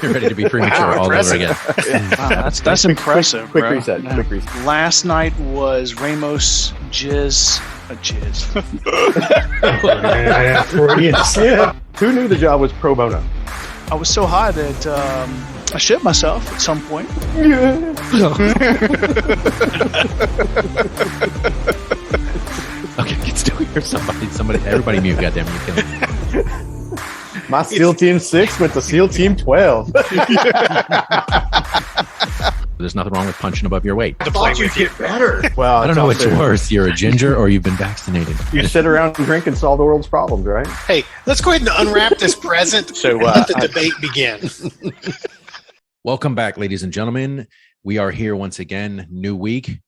You're ready to be premature all over again. Wow, that's impressive. Quick bro. reset. Quick reset. Last night was Ramos Jizz. Who knew the job was pro bono? I was so high that I shit myself at some point. Okay, can still hear somebody. Everybody mute. Goddamn, you can. My SEAL Team 6 went to SEAL Team 12. There's nothing wrong with punching above your weight. I thought you'd get better. Well, I don't know what's worse. You're a ginger or you've been vaccinated. You sit around and drink and solve the world's problems, right? Hey, let's go ahead and unwrap this present and let the debate begin. Welcome back, ladies and gentlemen. We are here once again, new week.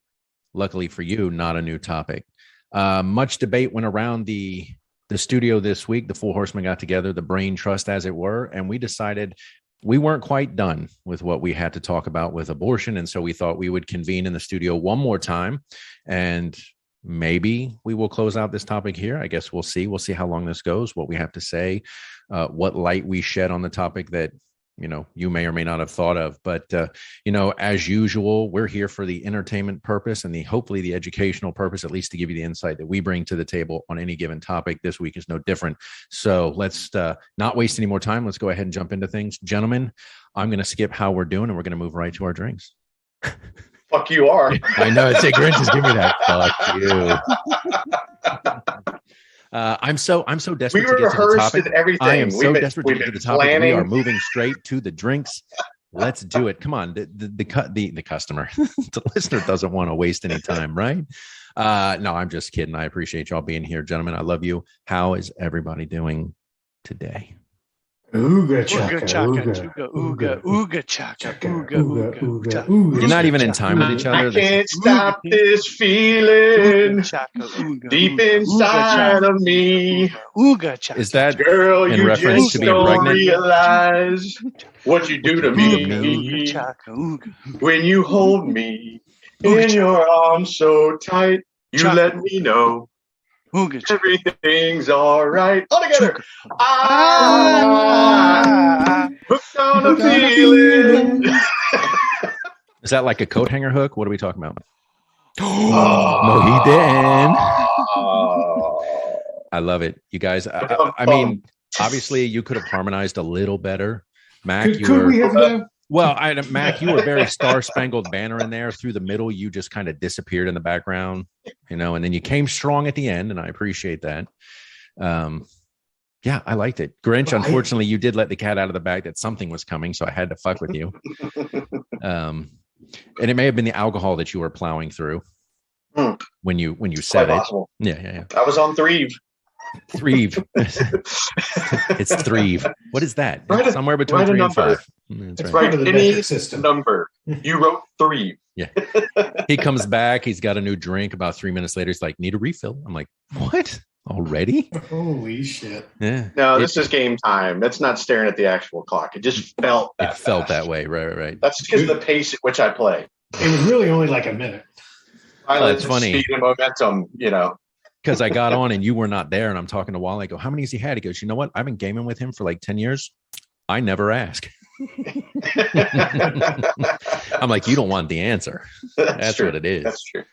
Luckily for you, not a new topic. Much debate went around the studio this week. The Four Horsemen got together, the brain trust, as it were, and we decided we weren't quite done with what we had to talk about with abortion. And so we thought we would convene in the studio one more time, and maybe we will close out this topic here. I guess we'll see. We'll see how long this goes, what we have to say, what light we shed on the topic that you may or may not have thought of. But, as usual, we're here for the entertainment purpose and hopefully the educational purpose, at least to give you the insight that we bring to the table on any given topic. This week is no different. So let's not waste any more time. Let's go ahead and jump into things. Gentlemen, I'm going to skip how we're doing and we're going to move right to our drinks. Fuck you are. I know. It's a Grinch. Just give me that. Fuck you. I'm so desperate We to get to the rehearsed topic. everything. I am so desperate to get to the topic. Planning. We are moving straight to the drinks. Let's do it. Come on. The customer, the listener doesn't want to waste any time, right? No, I'm just kidding. I appreciate y'all being here, gentlemen. I love you. How is everybody doing today? Ooga chaka, Ooga, ooga chaka, ooga, ooga chaka. You're not even in time with each other. I can't stop this feeling deep inside of me. Is that Girl, in you reference just to being don't pregnant? realize what you do to me when you hold me in your arms so tight. You let me know everything's all right. All together. Hooked on a feeling. Is that like a coat hanger hook? What are we talking about? No, he didn't. I love it. You guys, I mean, obviously you could have harmonized a little better. Mac, Mac, you were very Star-Spangled Banner in there. Through the middle, you just kind of disappeared in the background, and then you came strong at the end, and I appreciate that. Yeah, I liked it. Grinch, unfortunately, you did let the cat out of the bag that something was coming, so I had to fuck with you. And it may have been the alcohol that you were plowing through when you said it. Possible. Yeah. I was on Threve. Threve. It's Threve. What is that? It's somewhere between 3 and 5. That's right. Any number. You wrote Threve. Yeah. He comes back. He's got a new drink. About 3 minutes later, he's like, need a refill. I'm like, what? Already? Holy shit. Yeah. No, this is game time. That's not staring at the actual clock. It just felt that felt that way. Right. That's because of the pace at which I play. It was really only like a minute. That's funny. Speed and momentum, Because I got on and you were not there, and I'm talking to Wally. I go, how many has he had? He goes, you know what? I've been gaming with him for like 10 years. I never ask. I'm like, you don't want the answer. That's what it is. That's true.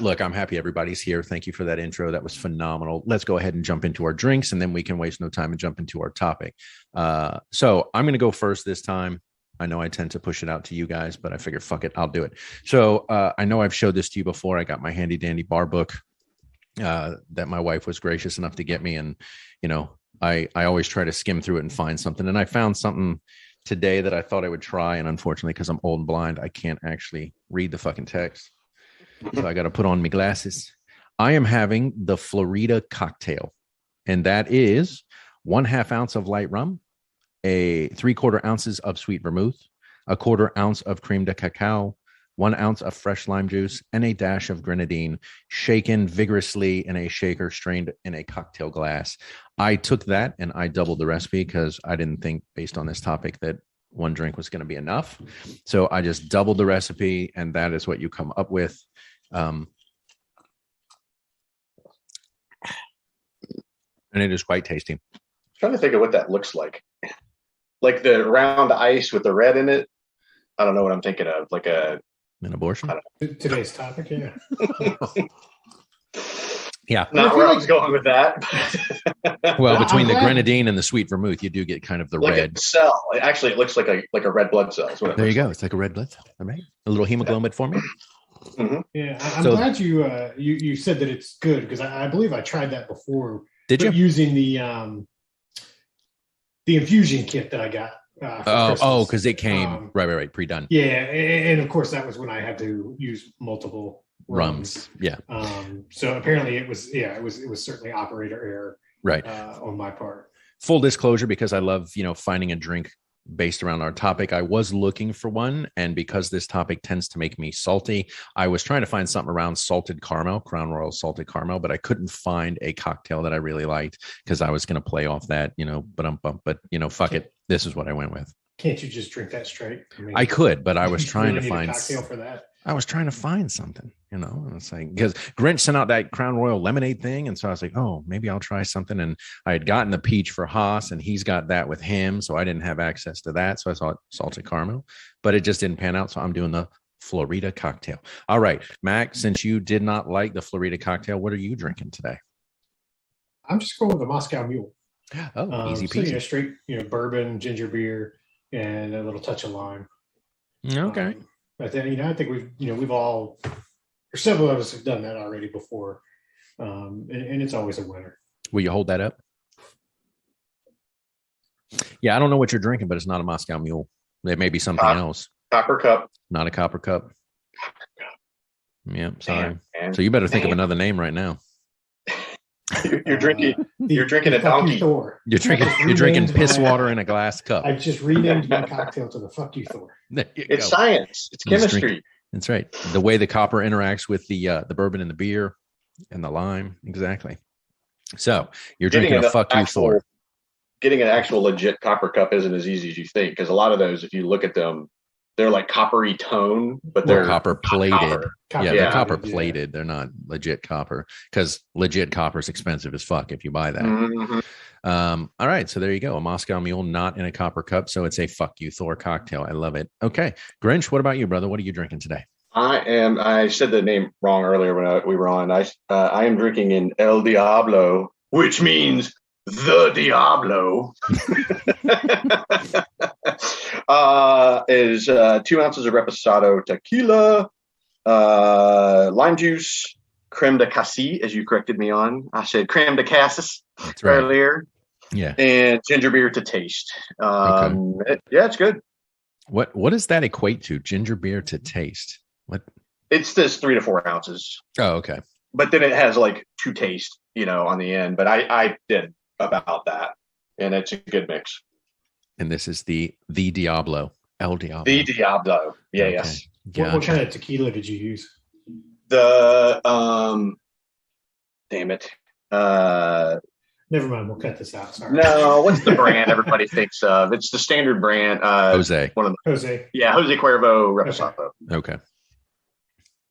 Look, I'm happy everybody's here. Thank you for that intro. That was phenomenal. Let's go ahead and jump into our drinks, and then we can waste no time and jump into our topic. So I'm going to go first this time. I know I tend to push it out to you guys, but I figure, fuck it, I'll do it. So I know I've showed this to you before. I got my handy dandy bar book that my wife was gracious enough to get me. And, I always try to skim through it and find something. And I found something today that I thought I would try. And unfortunately, because I'm old and blind, I can't actually read the fucking text. So I got to put on my glasses. I am having the Florida cocktail. And that is 1/2 ounce of light rum, a 3/4 ounces of sweet vermouth, 1/4 ounce of creme de cacao, 1 ounce of fresh lime juice, and a dash of grenadine, shaken vigorously in a shaker, strained in a cocktail glass. I took that and I doubled the recipe because I didn't think, based on this topic, that one drink was going to be enough. So I just doubled the recipe, and that is what you come up with. And it is quite tasty. Trying to think of what that looks like. Like the round ice with the red in it. I don't know what I'm thinking of. Like an abortion. Today's topic, yeah. Yeah. Not where I was going with that. Well, between the grenadine and the sweet vermouth, you do get kind of the like red a cell. Actually, it looks like a red blood cell. There you go. It's like a red blood cell. All right. A little hemoglobin for me. Mm-hmm. Yeah, I'm glad you said that it's good because I believe I tried that before. Did you? Using the infusion kit that I got. Because it came right, pre-done. Yeah, and of course that was when I had to use multiple rums. Yeah. So apparently it was certainly operator error. Right. On my part. Full disclosure, because I love finding a drink based around our topic. I was looking for one, and because this topic tends to make me salty, I was trying to find something around salted caramel, Crown Royal salted caramel, but I couldn't find a cocktail that I really liked because I was going to play off that, but fuck it. This is what I went with. Can't you just drink that straight? I could, but I was trying to find a cocktail for that. I was trying to find something, and it's like, because Grinch sent out that Crown Royal lemonade thing. And so I was like, oh, maybe I'll try something. And I had gotten the peach for Haas, and he's got that with him. So I didn't have access to that. So I saw salted caramel, but it just didn't pan out. So I'm doing the Florida cocktail. All right, Mac, since you did not like the Florida cocktail, what are you drinking today? I'm just going with a Moscow Mule. Oh, easy peasy. So, straight, bourbon, ginger beer, and a little touch of lime. Okay. But then, I think we've all, or several of us have done that already before. And it's always a winner. Will you hold that up? Yeah, I don't know what you're drinking, but it's not a Moscow Mule. It may be something else. Copper cup. Not a copper cup. Yeah, sorry. Man. So you better think of another name right now. You're drinking a donkey. Thor. You're drinking piss water in a glass cup. I just renamed my cocktail to the Fuck You Thor. It's science. It's chemistry. That's right. The way the copper interacts with the bourbon and the beer and the lime. Exactly. So you're drinking a Fuck You Thor. Getting an actual legit copper cup isn't as easy as you think, because a lot of those, if you look at them, they're like coppery tone, but they're copper plated. They're copper plated. Yeah. They're not legit copper, because legit copper is expensive as fuck if you buy that. Mm-hmm. All right. So there you go. A Moscow Mule, not in a copper cup. So it's a Fuck You Thor cocktail. I love it. Okay. Grinch, what about you, brother? What are you drinking today? I said the name wrong earlier when we were on. I am drinking an El Diablo, which means the Diablo. Is 2 ounces of reposado tequila, lime juice, creme de cassis, as you corrected me on. I said creme de cassis earlier. Yeah. And ginger beer to taste. It's good. What does that equate to? Ginger beer to taste? What? It's this 3 to 4 ounces. Oh, okay. But then it has like to taste, on the end. But I did about that, and it's a good mix. And this is the Diablo, El Diablo. The Diablo. Yeah, okay. Yes. What kind of tequila did you use? The damn it. Never mind, we'll cut this out. Sorry. No, what's the brand everybody thinks of? It's the standard brand. Jose. Jose. Yeah, Jose Cuervo Reposado. Okay.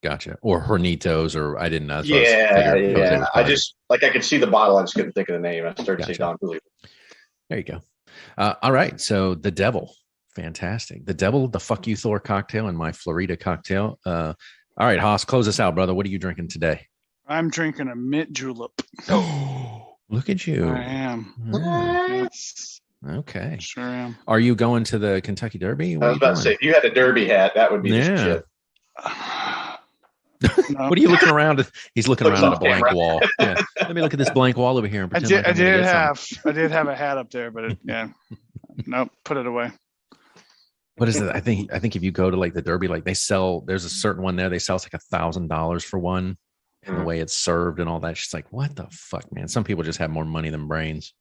Gotcha. Or Hornitos, or I didn't know. Yeah. I just I could see the bottle. I just couldn't think of the name. I started to say Don Julio. There you go. All right. So the Devil. Fantastic. The Devil, the Fuck You Thor cocktail, and my Florida cocktail. All right, Haas, close us out, brother. What are you drinking today? I'm drinking a mint julep. Oh, look at you. I am. Yes. Okay. Sure am. Are you going to the Kentucky Derby? I was about to say, if you had a Derby hat, that would be the shit. No. What are you looking around? He's looking around at a blank wall. Yeah. Let me look at this blank wall over here. And I pretend did have a hat up there, but nope, put it away. What is it? I think if you go to like the Derby, like they sell, there's a certain one there. They sell it's like $1,000 for one, and the way it's served and all that. She's like, what the fuck, man? Some people just have more money than brains.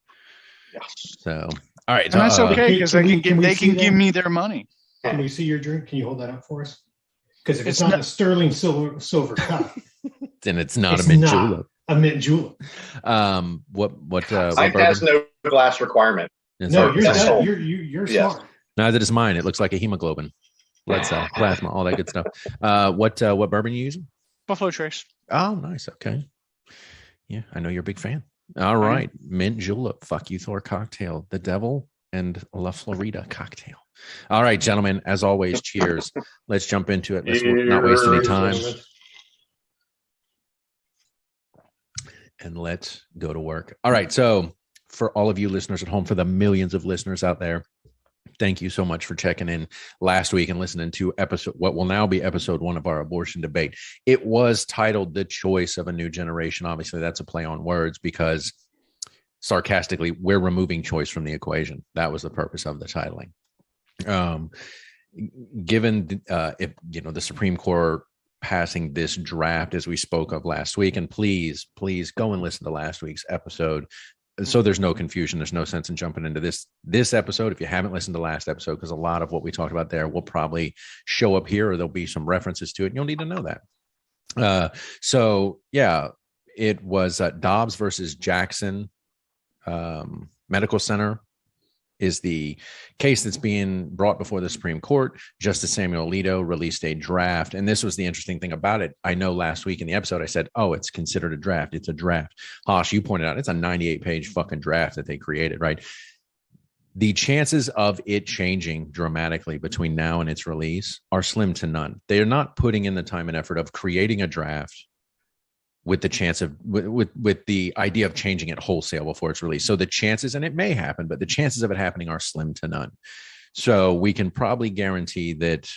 Yeah. So, all right. And that's okay, because they can give me their money. Can we see your drink? Can you hold that up for us? Because if it's not a sterling silver cup, then it's not a mint julep. A mint julep. What has no glass requirement. No, you're smart. Neither does mine. It looks like a hemoglobin, blood cell, plasma, all that good stuff. What bourbon are you using? Buffalo Trace. Oh, nice. Okay. Yeah, I know you're a big fan. All right. Mint julep. Fuck you, Thor cocktail. The devil and La Florida cocktail. All right, gentlemen. As always, cheers. Let's jump into it. Let's not waste any time. And let's go to work. All right. So for all of you listeners at home, for the millions of listeners out there, thank you so much for checking in last week and listening to what will now be episode 1 of our abortion debate. It was titled The Choice of a New Generation. Obviously, that's a play on words because sarcastically, we're removing choice from the equation. That was the purpose of the titling. Given if the Supreme Court passing this draft as we spoke of last week, and please go and listen to last week's episode so there's no confusion. There's no sense in jumping into this episode if you haven't listened to last episode, because a lot of what we talked about there will probably show up here, or there'll be some references to it, and you'll need to know that. So yeah, it was Dobbs versus Jackson Medical Center is the case that's being brought before the Supreme Court. Justice Samuel Alito released a draft. And this was the interesting thing about it. I know last week in the episode, I said, oh, it's considered a draft. It's a draft. Hosh, you pointed out it's a 98-page fucking draft that they created, right? The chances of it changing dramatically between now and its release are slim to none. They are not putting in the time and effort of creating a draft with the chance of with the idea of changing it wholesale before it's released. So the chances, and it may happen, but the chances of it happening are slim to none. So we can probably guarantee that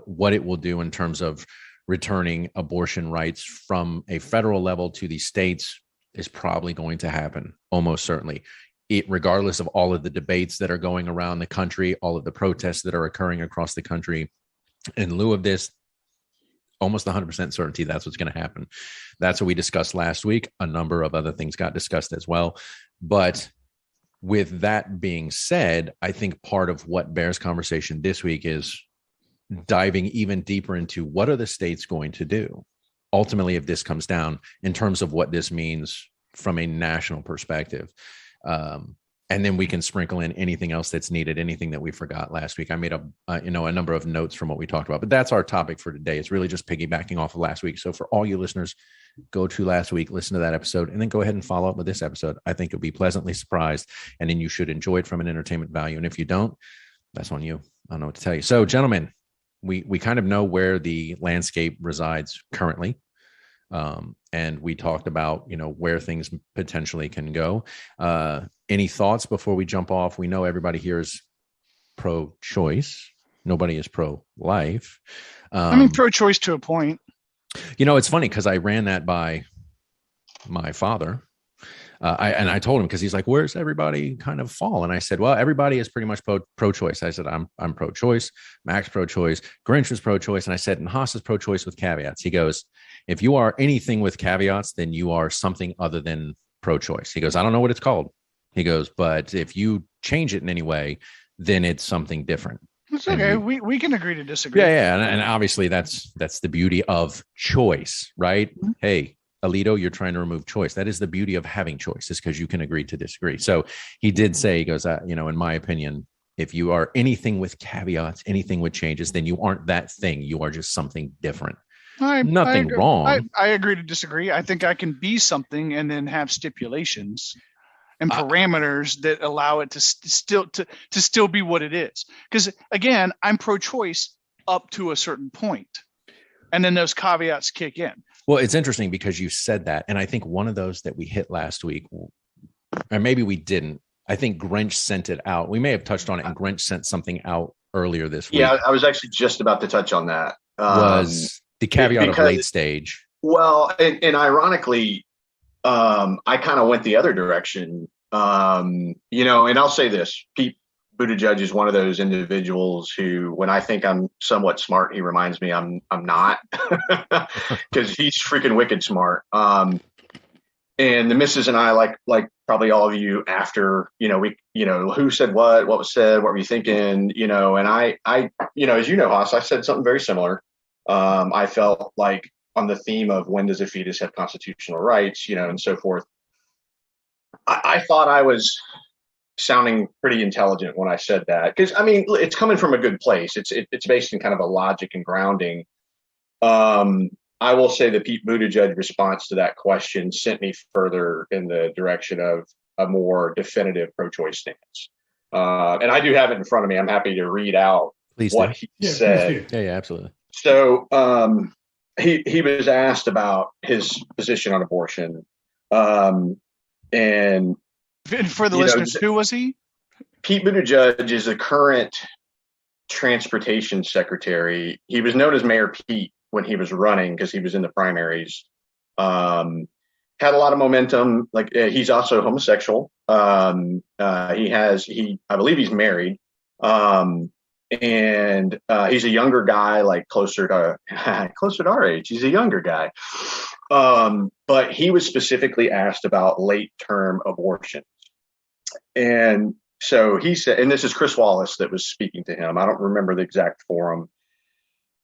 what it will do in terms of returning abortion rights from a federal level to the states is probably going to happen, almost certainly. Regardless of all of the debates that are going around the country, all of the protests that are occurring across the country, in lieu of this, almost 100% certainty that's what's going to happen. That's what we discussed last week. A number of other things got discussed as well. But with that being said, I think part of what bears conversation this week is diving even deeper into what are the states going to do ultimately if this comes down, in terms of what this means from a national perspective. And then we can sprinkle in anything else that's needed, anything that we forgot last week. I made a number of notes from what we talked about, but that's our topic for today. It's really just piggybacking off of last week. So for all you listeners, go to last week, listen to that episode, and then go ahead and follow up with this episode. I think you'll be pleasantly surprised, and then you should enjoy it from an entertainment value. And if you don't, that's on you. I don't know what to tell you. So gentlemen, we kind of know where the landscape resides currently. And we talked about, where things potentially can go. Any thoughts before we jump off? We know everybody here is pro-choice. Nobody is pro-life. Pro-choice to a point. It's funny because I ran that by my father. I told him, because he's like, where's everybody kind of fall? And I said, well, everybody is pretty much pro-choice. I said, I'm pro-choice. Max pro-choice. Grinch is pro-choice. And I said, and Haas is pro-choice with caveats. He goes, if you are anything with caveats, then you are something other than pro-choice. He goes, I don't know what it's called. He goes, but if you change it in any way, then it's something different. It's okay. We can agree to disagree. Yeah. And obviously that's the beauty of choice, right? Mm-hmm. Hey, Alito, you're trying to remove choice. That is the beauty of having choice, is because you can agree to disagree. So he did say, he goes, in my opinion, if you are anything with caveats, anything with changes, then you aren't that thing. You are just something different. Nothing wrong. I agree to disagree. I think I can be something and then have stipulations and parameters that allow it to still be what it is. Because again, I'm pro-choice up to a certain point, and then those caveats kick in. Well, it's interesting because you said that, and I think one of those that we hit last week, or maybe we didn't. I think Grinch sent it out. We may have touched on it, and Grinch sent something out earlier this week. Yeah, I was actually just about to touch on that. Was the caveat of late stage? Well, and ironically, I kind of went the other direction. And I'll say this: Pete Buttigieg is one of those individuals who, when I think I'm somewhat smart, he reminds me I'm not, because he's freaking wicked smart. And the missus and I, like probably all of you, after who said what was said, what were you thinking, and I as Haas, I said something very similar. I felt like on the theme of when does a fetus have constitutional rights, and so forth. I thought I was sounding pretty intelligent when I said that, because it's coming from a good place. It's based in kind of a logic and grounding. I will say the Pete Buttigieg response to that question sent me further in the direction of a more definitive pro-choice stance. And I do have it in front of me. I'm happy to read out what he said. Yeah, absolutely. So he was asked about his position on abortion. And for the listeners, who was he? Pete Buttigieg is the current transportation secretary. He was known as Mayor Pete when he was running because he was in the primaries. Had a lot of momentum. Like he's also homosexual. I believe he's married. And he's a younger guy, like closer to our age. He's a younger guy. But he was specifically asked about late term abortion. And so he said, and this is Chris Wallace that was speaking to him. I don't remember the exact forum,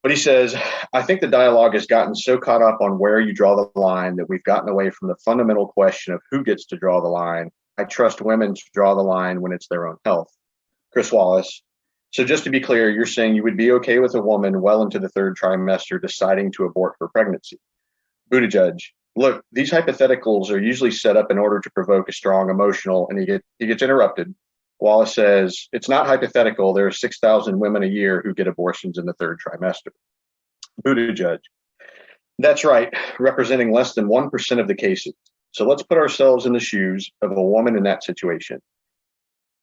but he says, I think the dialogue has gotten so caught up on where you draw the line that we've gotten away from the fundamental question of who gets to draw the line. I trust women to draw the line when it's their own health. Chris Wallace. So just to be clear, you're saying you would be okay with a woman well into the third trimester deciding to abort her pregnancy. Buttigieg. Look, these hypotheticals are usually set up in order to provoke a strong emotional, and he gets interrupted. Wallace says, it's not hypothetical. There are 6,000 women a year who get abortions in the third trimester. Buttigieg. That's right, representing less than 1% of the cases. So let's put ourselves in the shoes of a woman in that situation.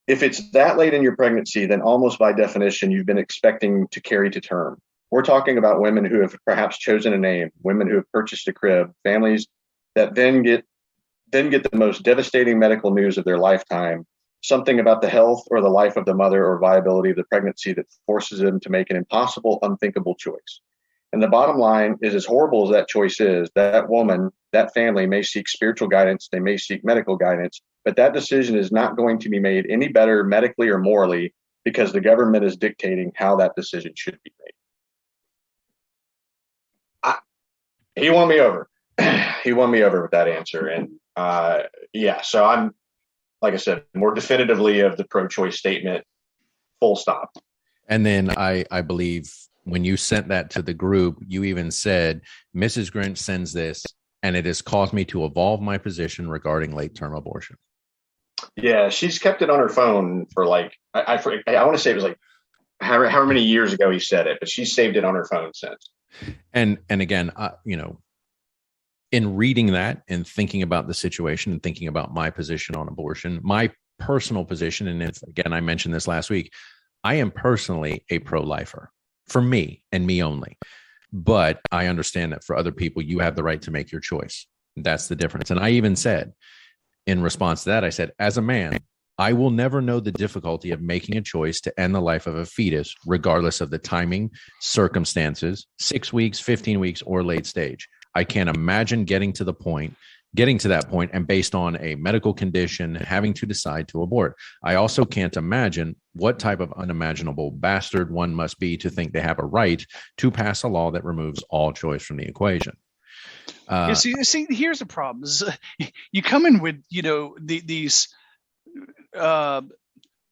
If it's that late in your pregnancy, then almost by definition, you've been expecting to carry to term. We're talking about women who have perhaps chosen a name, women who have purchased a crib, families that then get the most devastating medical news of their lifetime, something about the health or the life of the mother or viability of the pregnancy that forces them to make an impossible, unthinkable choice. And the bottom line is, as horrible as that choice is, that woman, that family may seek spiritual guidance, they may seek medical guidance, but that decision is not going to be made any better medically or morally because the government is dictating how that decision should be made. He won me over. He won me over with that answer. And so I'm, like I said, more definitively of the pro-choice statement, full stop. And then I believe when you sent that to the group, you even said, Mrs. Grinch sends this, and it has caused me to evolve my position regarding late-term abortion. Yeah, she's kept it on her phone for like, I want to say it was like however many years ago he said it, but she's saved it on her phone since. And again, in reading that and thinking about the situation and thinking about my position on abortion, my personal position, and again, I mentioned this last week, I am personally a pro-lifer for me and me only. But I understand that for other people, you have the right to make your choice. That's the difference. And I even said, in response to that, I said, as a man, I will never know the difficulty of making a choice to end the life of a fetus, regardless of the timing, circumstances, 6 weeks, 15 weeks, or late stage. I can't imagine getting to that point, and based on a medical condition, having to decide to abort. I also can't imagine what type of unimaginable bastard one must be to think they have a right to pass a law that removes all choice from the equation. See, here's the problem. You come in with, these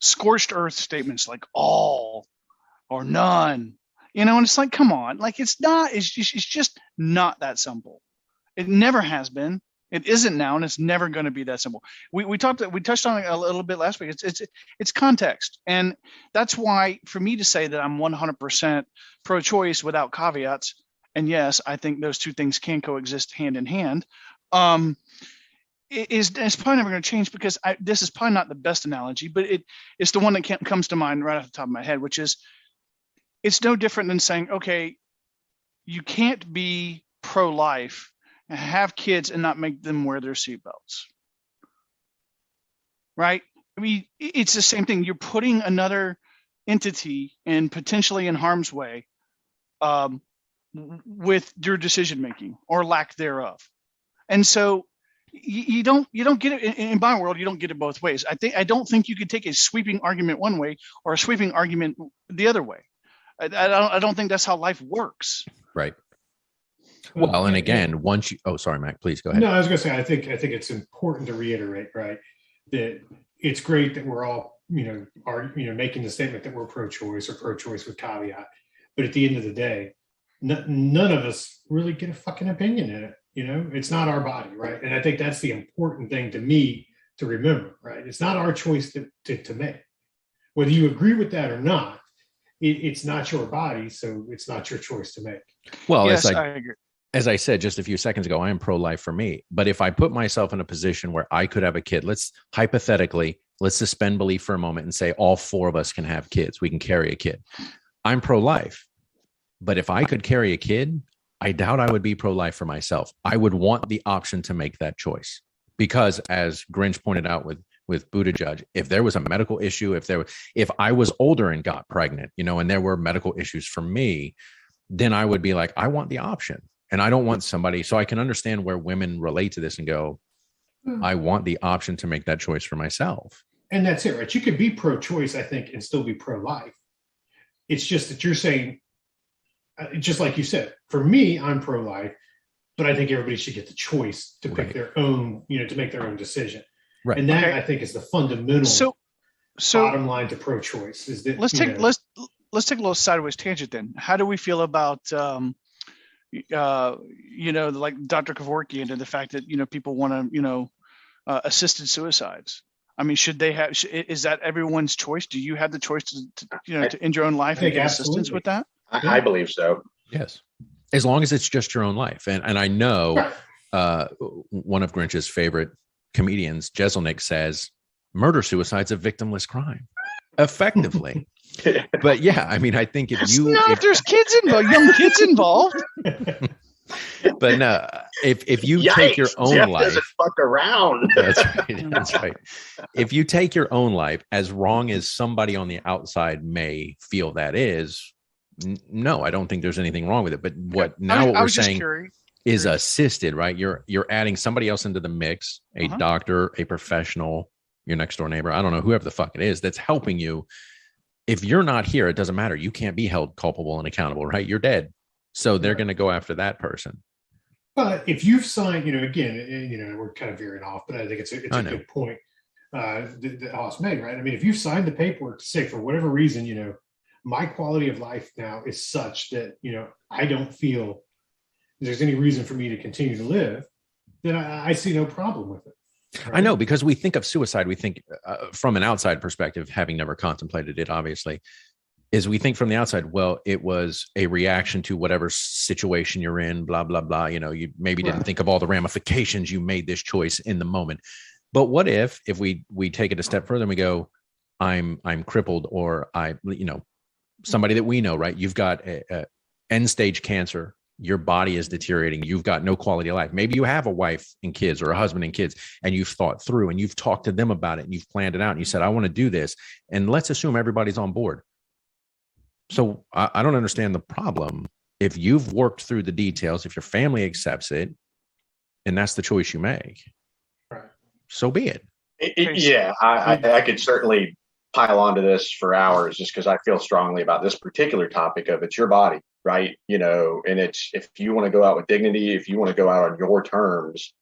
scorched earth statements like all or none, and it's like, come on, like it's just not that simple. It never has been. It isn't now, and it's never going to be that simple. We touched on it a little bit last week. It's context, and that's why for me to say that I'm 100% pro-choice without caveats, and yes, I think those two things can coexist hand in hand. It's probably never going to change because this is probably not the best analogy, but it's the one that comes to mind right off the top of my head, which is it's no different than saying, okay, you can't be pro-life and have kids and not make them wear their seatbelts, right? I mean, it's the same thing. You're putting another entity and potentially in harm's way with your decision making or lack thereof, and so you don't get it in my world. You don't get it both ways. I don't think you could take a sweeping argument one way or a sweeping argument the other way. I don't think that's how life works. Right. Well, and again, once you, sorry, Mac, please go ahead. No, I was going to say, I think it's important to reiterate, right, that it's great that we're all, making the statement that we're pro-choice or pro-choice with caveat. But at the end of the day, none of us really get a fucking opinion in it. It's not our body, right? And I think that's the important thing to me to remember, right? It's not our choice to make. Whether you agree with that or not, it's not your body, so it's not your choice to make. Well, yes, I agree. As I said just a few seconds ago, I am pro-life for me. But if I put myself in a position where I could have a kid, let's suspend belief for a moment and say all four of us can have kids. We can carry a kid. I'm pro-life. But if I could carry a kid, I doubt I would be pro-life for myself. I would want the option to make that choice. Because as Grinch pointed out with Buttigieg, if there was a medical issue, if I was older and got pregnant, and there were medical issues for me, then I would be like, I want the option. And I don't want somebody, so I can understand where women relate to this and go, I want the option to make that choice for myself. And that's it, right? You could be pro-choice, I think, and still be pro-life. It's just that you're saying, just like you said, for me, I'm pro-life, but I think everybody should get the choice to pick their own, to make their own decision. Right. And that I think is the fundamental bottom line to pro-choice. Is that let's take a little sideways tangent then. How do we feel about like Dr. Kevorkian and the fact that people want to assisted suicides? I mean, should they have? Is that everyone's choice? Do you have the choice to end your own life and get assistance with that? I believe so. Yes, as long as it's just your own life. And I know one of Grinch's favorite comedians, Jeselnik, says murder suicide's a victimless crime, effectively. But yeah, I mean, I think if there's kids involved, young kids involved. But no, if you take your own Jeff life, doesn't fuck around. That's right. That's right. If you take your own life, as wrong as somebody on the outside may feel that is, no, I don't think there's anything wrong with it. But what we're saying is assisted, right? You're adding somebody else into the mix, a doctor, a professional, your next door neighbor, I don't know, whoever the fuck it is that's helping you. If you're not here, it doesn't matter. You can't be held culpable and accountable, right? You're dead. So they're going to go after that person. But if you've signed, again, we're kind of veering off, but I think it's a good point that Hoss made, right? I mean, if you've signed the paperwork to say, for whatever reason, my quality of life now is such that, I don't feel there's any reason for me to continue to live, then I see no problem with it. Right? I know, because we think of suicide, we think from an outside perspective, having never contemplated it, obviously, is we think from the outside, well, it was a reaction to whatever situation you're in, blah, blah, blah. You maybe didn't think of all the ramifications. You made this choice in the moment. But what if we take it a step further and we go, I'm crippled, or somebody that we know, right? You've got a end stage cancer. Your body is deteriorating. You've got no quality of life. Maybe you have a wife and kids or a husband and kids, and you've thought through and you've talked to them about it and you've planned it out and you said, I want to do this. And let's assume everybody's on board. So I don't understand the problem. If you've worked through the details, if your family accepts it, and that's the choice you make, so be it. Yeah, I could certainly pile onto this for hours just because I feel strongly about this particular topic of it's your body, right? And it's, if you want to go out with dignity, if you want to go out on your terms,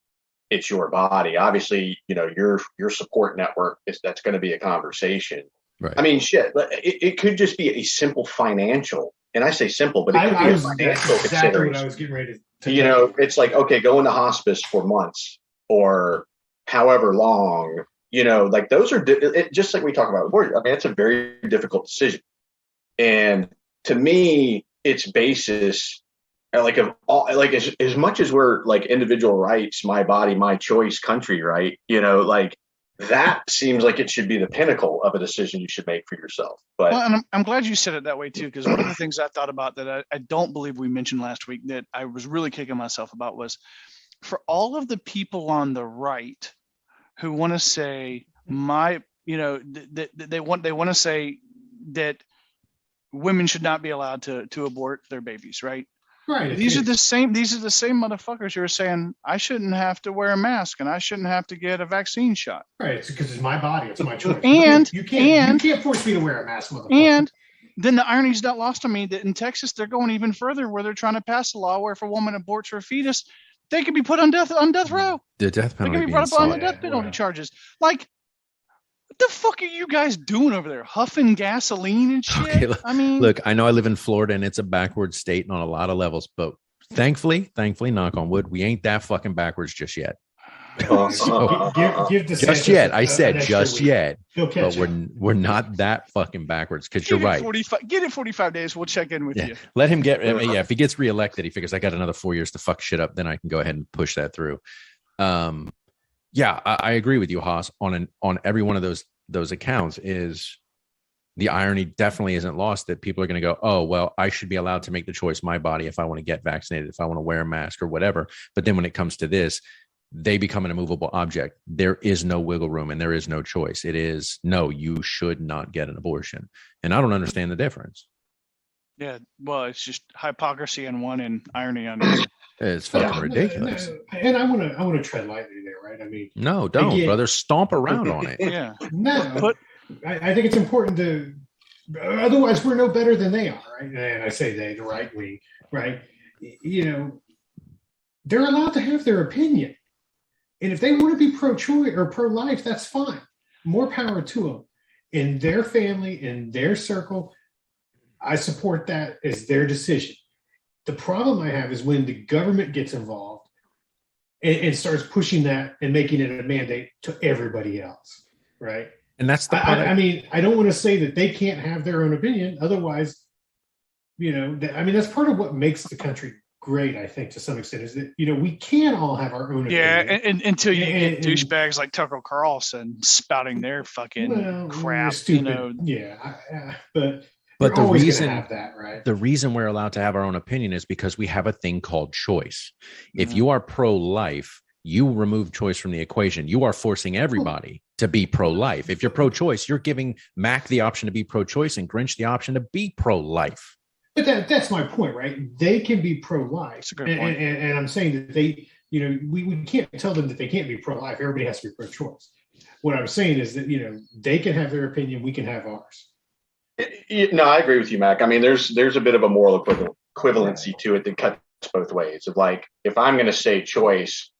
it's your body. Obviously, your support network that's going to be a conversation. Right. I mean, shit, it could just be a simple financial, and I say simple, but it could be a financial consideration. What I was getting ready to it's like, okay, go into hospice for months or however long, like those are just like we talk about. I mean, it's a very difficult decision. And to me, it's basis like of all, like as much as we're like individual rights, my body, my choice, country, right? Like that seems like it should be the pinnacle of a decision you should make for yourself. But and I'm glad you said it that way too, because one of the things I thought about that I don't believe we mentioned last week that I was really kicking myself about was for all of the people on the right who want to say they want to say that women should not be allowed to abort their babies, right? Right. These are the same motherfuckers who are saying I shouldn't have to wear a mask and I shouldn't have to get a vaccine shot. Right. It's because it's my body. It's my choice. And you can't force me to wear a mask, motherfucker. And then the irony is not lost on me that in Texas they're going even further, where they're trying to pass a law where if a woman aborts her fetus, they could be put on death row. The death penalty. They can be brought up on the death penalty charges. Like, What the fuck are you guys doing over there? Huffing gasoline and shit? Okay, I mean, look, I know I live in Florida and it's a backward state on a lot of levels, but thankfully, knock on wood, we ain't that fucking backwards just yet. Give just yet. I said just week. yet. But we're not that fucking backwards, because you're right. Get it 45 days. We'll check in with you. Let him get. If he gets reelected, he figures I got another 4 years to fuck shit up. Then I can go ahead and push that through. I agree with you, Haas. On every one of those accounts, is the irony definitely isn't lost that people are going to go, oh, well, I should be allowed to make the choice, my body, if I want to get vaccinated, if I want to wear a mask or whatever. But then when it comes to this, they become an immovable object. There is no wiggle room and there is no choice. It is, no, you should not get an abortion. And I don't understand the difference. Yeah, well, it's just hypocrisy on one and irony on the other. It's fucking ridiculous. And I want to tread lightly there, right? I mean, no, don't, brother. Stomp around on it. Yeah. No, but I think it's important to. Otherwise, we're no better than they are, right? And I say they, the right wing, right? They're allowed to have their opinion. And if they want to be pro-choice or pro-life, that's fine. More power to them. In their family, in their circle, I support that as their decision. The problem I have is when the government gets involved and starts pushing that and making it a mandate to everybody else, right? And that's the I mean, I don't want to say that they can't have their own opinion. Otherwise, that's part of what makes the country great, I think, to some extent, is that we can all have our own opinion. Yeah, and until you get douchebags like Tucker Carlson spouting their fucking crap, stupid. But the reason have that, right? The reason we're allowed to have our own opinion is because we have a thing called choice. If you are pro-life, you remove choice from the equation. You are forcing everybody to be pro-life. If you're pro-choice, you're giving Mac the option to be pro-choice and Grinch the option to be pro-life. But that's my point, right? They can be pro-life. That's a good point. And I'm saying that they, we can't tell them that they can't be pro-life. Everybody has to be pro-choice. What I'm saying is that, they can have their opinion. We can have ours. No, I agree with you, Mac. I mean, there's a bit of a moral equivalency to it that cuts both ways. Of like, if I'm going to say choice,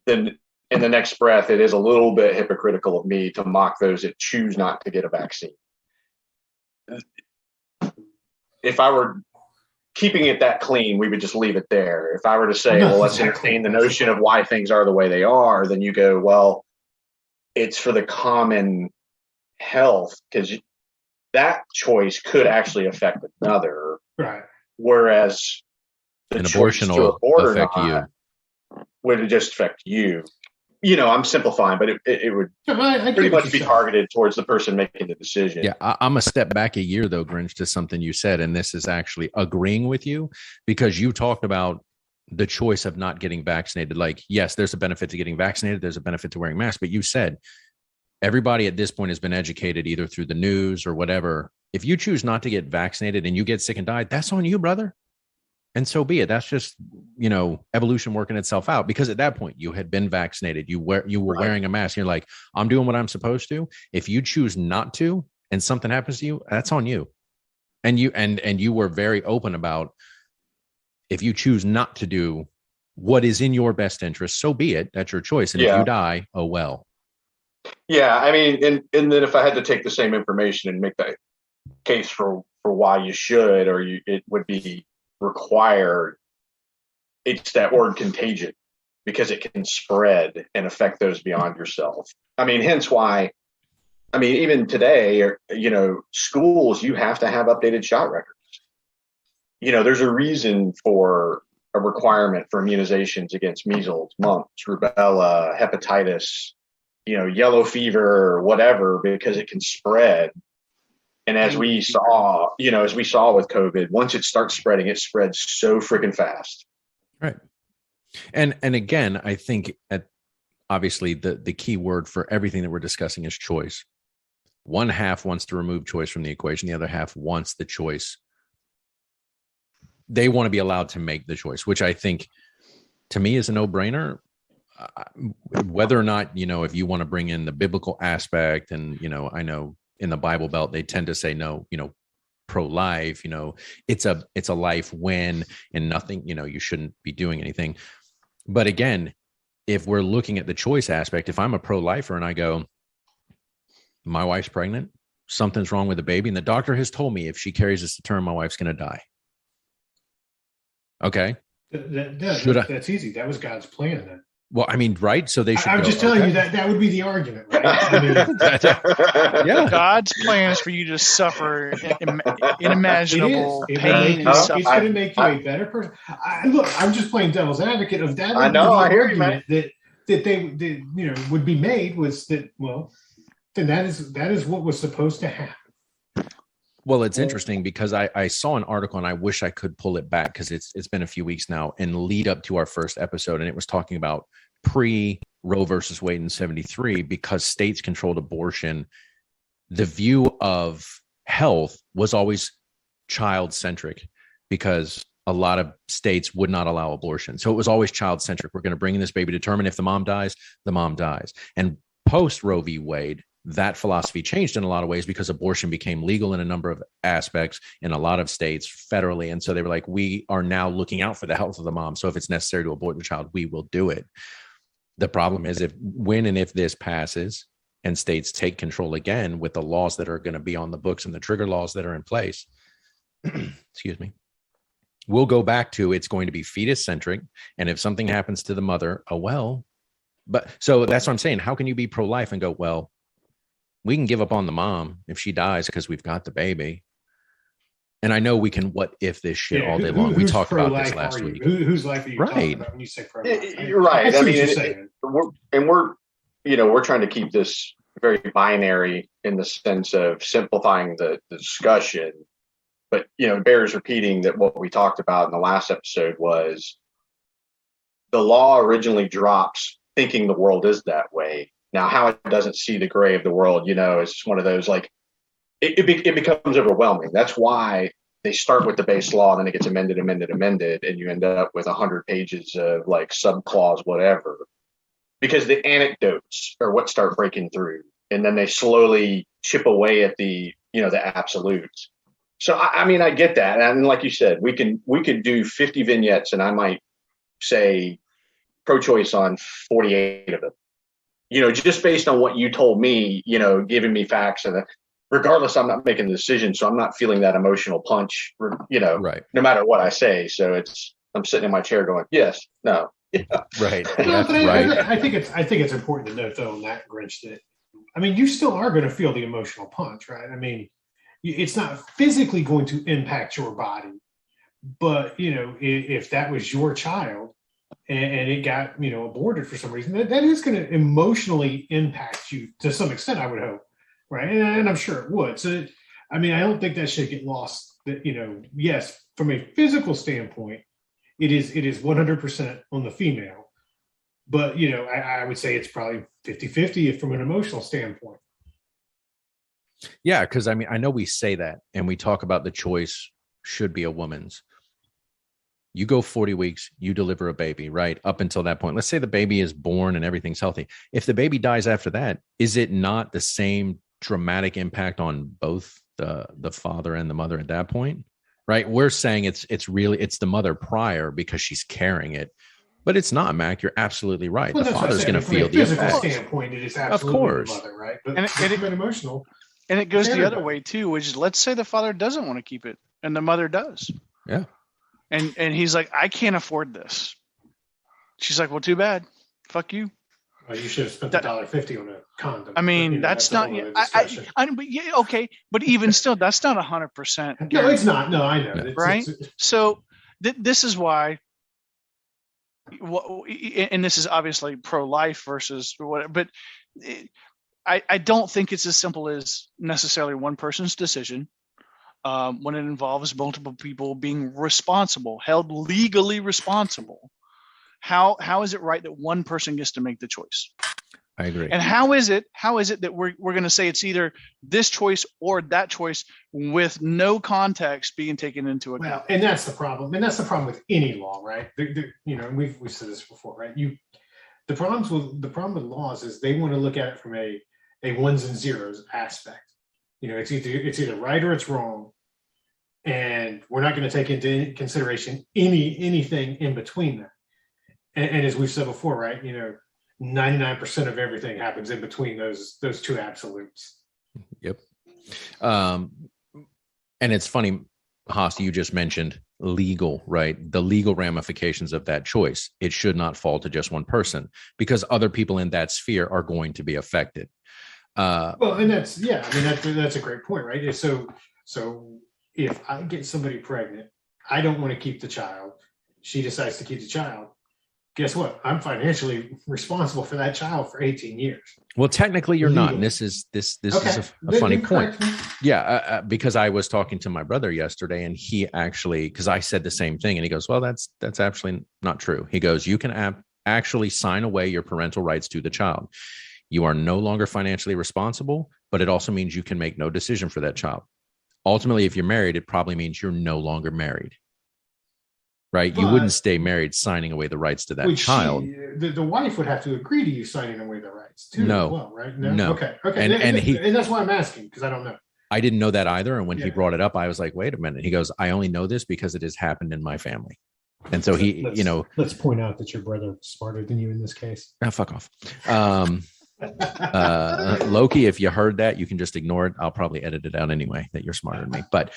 then in the next breath, it is a little bit hypocritical of me to mock those that choose not to get a vaccine. If I were keeping it that clean, we would just leave it there. If I were to say, well, let's entertain the notion of why things are the way they are, then you go, well, it's for the common health, because that choice could actually affect another. Right. Whereas an abortion will affect you. Would just affect you. I'm simplifying, but it would pretty much be targeted towards the person making the decision. Yeah, I'm a step back a year, though, Grinch, to something you said, and this is actually agreeing with you, because you talked about the choice of not getting vaccinated. Like, yes, there's a benefit to getting vaccinated. There's a benefit to wearing masks, but you said everybody at this point has been educated either through the news or whatever. If you choose not to get vaccinated and you get sick and die, that's on you, brother. And so be it. That's just, evolution working itself out, because at that point you had been vaccinated. You were wearing a mask. You're like, I'm doing what I'm supposed to. If you choose not to and something happens to you, that's on you. And you were very open about, if you choose not to do what is in your best interest, so be it. That's your choice. And if you die, oh well. Yeah, I mean, and then if I had to take the same information and make that case for why you should, or it would be required, it's that word contagion, because it can spread and affect those beyond yourself. I mean, hence why, even today, schools, you have to have updated shot records. There's a reason for a requirement for immunizations against measles, mumps, rubella, hepatitis, yellow fever, or whatever, because it can spread. And as we saw with COVID, once it starts spreading, it spreads so freaking fast. Right. And again, I think obviously the key word for everything that we're discussing is choice. One half wants to remove choice from the equation. The other half wants the choice. They want to be allowed to make the choice, which I think to me is a no-brainer. Whether or not, if you want to bring in the biblical aspect, and, I know in the Bible Belt, they tend to say no, pro-life, it's a life when, and nothing, you shouldn't be doing anything. But again, if we're looking at the choice aspect, if I'm a pro-lifer and I go, my wife's pregnant, something's wrong with the baby, and the doctor has told me if she carries this to term, my wife's going to die. Okay. That's easy. That was God's plan then. Well, I mean, right? So they should. I'm just telling you that would be the argument, right? I mean, yeah. God's plan is for you to suffer unimaginable pain and suffering. It's going to make you a better person. Look, I'm just playing devil's advocate of that. I know. I hear you, man. That they would be made was that, well, then that is what was supposed to happen. Well, it's interesting because I saw an article, and I wish I could pull it back because it's been a few weeks now, and lead up to our first episode, and it was talking about pre-Roe versus Wade in 73, because states controlled abortion. The view of health was always child-centric because a lot of states would not allow abortion. So it was always child-centric. We're going to bring in this baby to term, and if the mom dies, the mom dies. And post-Roe v. Wade, that philosophy changed in a lot of ways because abortion became legal in a number of aspects in a lot of states federally. And so they were like, we are now looking out for the health of the mom. So if it's necessary to abort the child, we will do it. The problem is when and if this passes and states take control again with the laws that are going to be on the books and the trigger laws that are in place, excuse me, we'll go back to it's going to be fetus centric. And if something happens to the mother, but so that's what I'm saying. How can you be pro-life and go, well, we can give up on the mom if she dies because we've got the baby. And I know we can what if this shit all day long. We talked about this last week. Whose life are you talking about when you say pro-life? You're right. I mean, we're trying to keep this very binary in the sense of simplifying the discussion. But, it bears repeating that what we talked about in the last episode was the law originally drops thinking the world is that way. Now, how it doesn't see the gray of the world, is one of those, like, it becomes overwhelming. That's why they start with the base law, and then it gets amended, and you end up with 100 pages of, like, subclause, whatever. Because the anecdotes are what start breaking through, and then they slowly chip away at the absolutes. So, I get that. And like you said, we could do 50 vignettes, and I might say pro-choice on 48 of them. Just based on what you told me, giving me facts, and regardless, I'm not making the decision, so I'm not feeling that emotional punch, right, no matter what I say. So I'm sitting in my chair going, yes, no, right. Right. I think it's important to note though on that, Grinch, that you still are going to feel the emotional punch, right? It's not physically going to impact your body, but if that was your child and it got aborted for some reason, that is going to emotionally impact you to some extent, I would hope, right? And I'm sure it would. So I don't think that should get lost. That yes, from a physical standpoint, it is 100% on the female, but I would say it's probably 50-50 from an emotional standpoint. Yeah, because I know we say that and we talk about the choice should be a woman's. You go 40 weeks, you deliver a baby, right? Up until that point, let's say the baby is born and everything's healthy. If the baby dies after that, is it not the same dramatic impact on both the father and the mother at that point? Right? We're saying it's the mother prior because she's carrying it, but it's not, Mac. You're absolutely right. Well, the father's going to feel the physical effects. Standpoint, it is absolutely of course. The mother, right? But and it's emotional. And it goes the other way too, which is let's say the father doesn't want to keep it and the mother does. Yeah. And he's like, I can't afford this. She's like, well, too bad. Fuck you. Well, you should have spent $1.50 on a condom. That's not. Okay, but even still, that's not 100%. No, it's not. No, I know. Right. So this is why. And this is obviously pro-life versus whatever, but I don't think it's as simple as necessarily one person's decision. When it involves multiple people being responsible, held legally responsible, how is it right that one person gets to make the choice? I agree. And how is it that we're going to say it's either this choice or that choice with no context being taken into account? Well, and that's the problem. And that's the problem with any law, right? We've said this before, right? The problem with laws is they want to look at it from a ones and zeros aspect. It's either right or it's wrong, and we're not going to take into consideration anything in between that. And as we've said before, right? 99% of everything happens in between those two absolutes. Yep. And it's funny, Haas, you just mentioned legal, right? The legal ramifications of that choice. It should not fall to just one person because other people in that sphere are going to be affected. Well, and that's a great point, right? So if I get somebody pregnant, I don't want to keep the child. She decides to keep the child. Guess what? I'm financially responsible for that child for 18 years. Well, technically you're not. And this is a funny point. Yeah. Because I was talking to my brother yesterday and he actually, because I said the same thing and he goes, well, that's actually not true. He goes, you can actually sign away your parental rights to the child. You are no longer financially responsible, but it also means you can make no decision for that child. Ultimately, if you're married, it probably means you're no longer married. Right? But you wouldn't stay married signing away the rights to that child. The wife would have to agree to you signing away the rights too. No. As well, right? No. Okay. And that's why I'm asking, because I don't know. I didn't know that either. And when he brought it up, I was like, wait a minute. He goes, I only know this because it has happened in my family. And so let's point out that your brother is smarter than you in this case. Fuck off. Loki, if you heard that, you can just ignore it. I'll probably edit it out anyway that you're smarter than me. But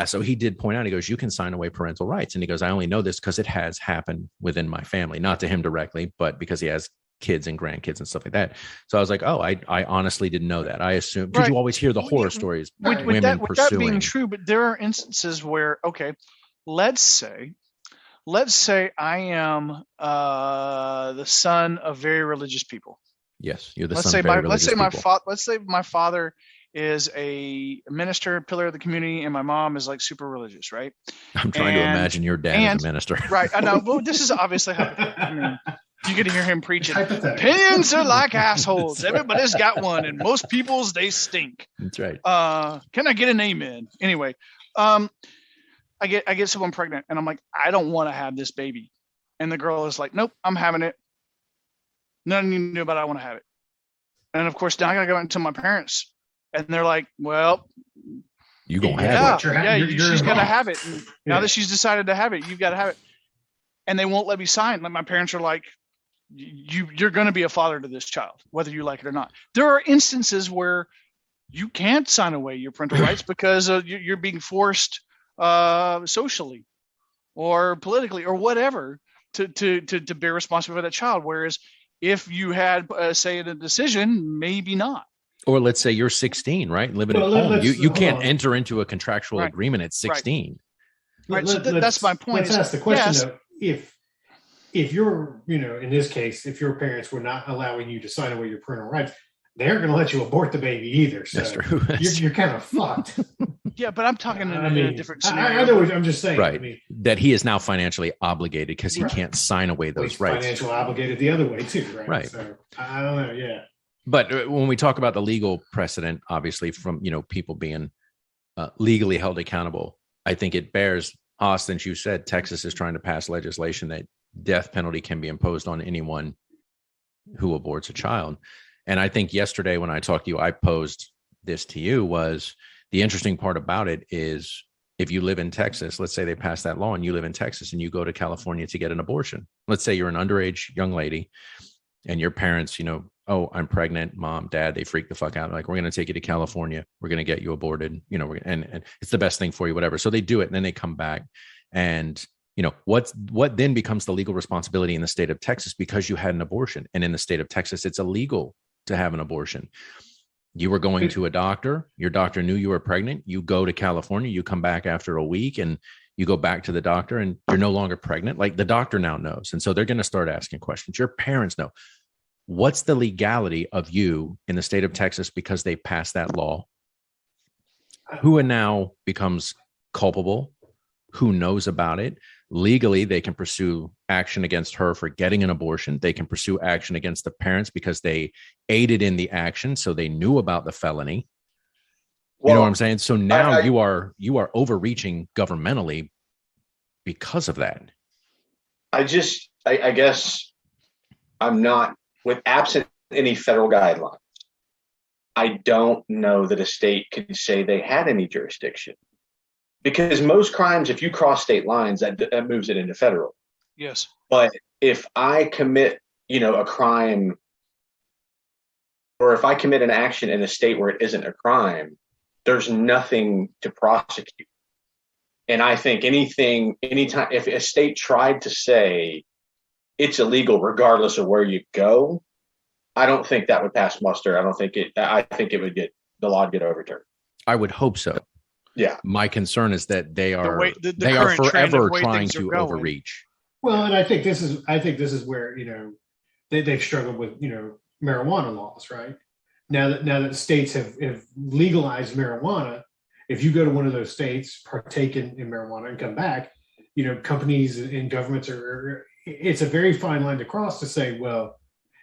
so he did point out, he goes, you can sign away parental rights. And he goes, I only know this because it has happened within my family, not to him directly, but because he has kids and grandkids and stuff like that. So I was like, oh, I honestly didn't know that. I assume because you always hear the horror stories. With that being true, but there are instances where, okay, let's say I am the son of very religious people. Yes, you're the let's son say of very religious people. Let's say my father is a minister, pillar of the community, and my mom is like super religious, right? I'm trying to imagine your dad as a minister. Right. I know. Well, this is obviously how, I mean, you get to hear him preaching. Opinions are like assholes. Everybody's got one, and most people's they stink. That's right. Can I get an amen? Anyway, I get someone pregnant, and I'm like, I don't want to have this baby, and the girl is like, nope, I'm having it. Nothing you can do about it. I want to have it. And of course, now I got to go and tell my parents, and they're like, well, you gonna have it. She's got to have it. And now that she's decided to have it, you've got to have it. And they won't let me sign. Like my parents are like, you're going to be a father to this child, whether you like it or not. There are instances where you can't sign away your parental rights because you're being forced socially or politically or whatever to bear responsibility for that child. Whereas if you had say in a decision, maybe not. Or let's say you're 16, right? Living at home. You can't enter into a contractual agreement at 16. Right. So that's my point. Let's ask the question though, if you're, in this case, if your parents were not allowing you to sign away your parental rights, they aren't going to let you abort the baby either. So that's true. You're kind of fucked. Yeah, but I'm talking in a different scenario. I know what I'm just saying. Right. That he is now financially obligated because he can't sign away those rights. Financially obligated the other way too, right? Right. So I don't know. Yeah. But when we talk about the legal precedent, obviously from, people being legally held accountable, I think it bears, Austin, you said Texas is trying to pass legislation that death penalty can be imposed on anyone who aborts a child. And I think yesterday when I talked to you, I posed this to you was the interesting part about it is if you live in Texas, let's say they pass that law and you live in Texas and you go to California to get an abortion. Let's say you're an underage young lady and your parents, oh, I'm pregnant, mom, dad, they freak the fuck out. Like, we're going to take you to California. We're going to get you aborted, and it's the best thing for you, whatever. So they do it and then they come back and, what then becomes the legal responsibility in the state of Texas because you had an abortion. And in the state of Texas, it's illegal to have an abortion. You were going to a doctor, your doctor knew you were pregnant. You go to California, you come back after a week and you go back to the doctor and you're no longer pregnant. Like the doctor now knows. And so they're going to start asking questions. Your parents know. What's the legality of you in the state of Texas because they passed that law? Who now becomes culpable? Who knows about it? Legally, they can pursue action against her for getting an abortion. They can pursue action against the parents because they aided in the action, so they knew about the felony. You know what I'm saying? So now you are overreaching governmentally because of that. I guess I'm not, with absent any federal guidelines, I don't know that a state could say they had any jurisdiction. Because most crimes, if you cross state lines, that moves it into federal. Yes. But if I commit, a crime, or or if I commit an action in a state where it isn't a crime, there's nothing to prosecute. And I think anytime, if a state tried to say it's illegal regardless of where you go, I don't think that would pass muster. I think it would the law would get overturned. I would hope so. Yeah. My concern is that they are they are forever trying to overreach. Well, and I think this is where, they've struggled with, marijuana laws, right? Now that states have legalized marijuana, if you go to one of those states, partake in marijuana and come back, companies and governments it's a very fine line to cross to say, well,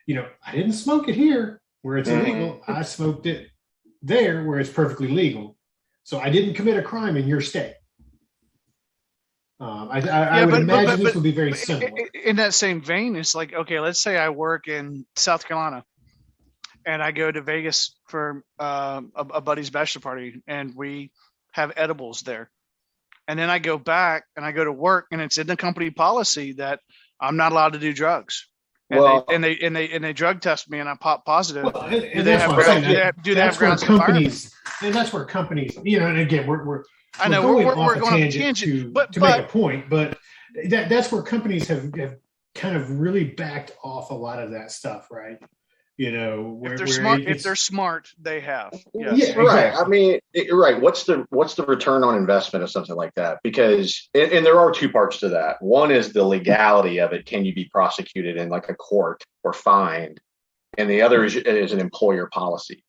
I didn't smoke it here where it's illegal. I smoked it there where it's perfectly legal. So I didn't commit a crime in your state. I would imagine this would be very similar. In that same vein, it's like, okay, let's say I work in South Carolina and I go to Vegas for a buddy's bachelor party and we have edibles there. And then I go back and I go to work and it's in the company policy that I'm not allowed to do drugs. And they drug test me and I pop positive. Well, do they have grounds of companies? And that's where companies, and again, we're going on a tangent to make a point, but that's where companies have kind of really backed off a lot of that stuff, right? If they're smart, they have. Yes. Yeah, right. Exactly. I mean, right. What's the return on investment of something like that? Because, and there are two parts to that. One is the legality of it. Can you be prosecuted in like a court or fined? And the other is an employer policy.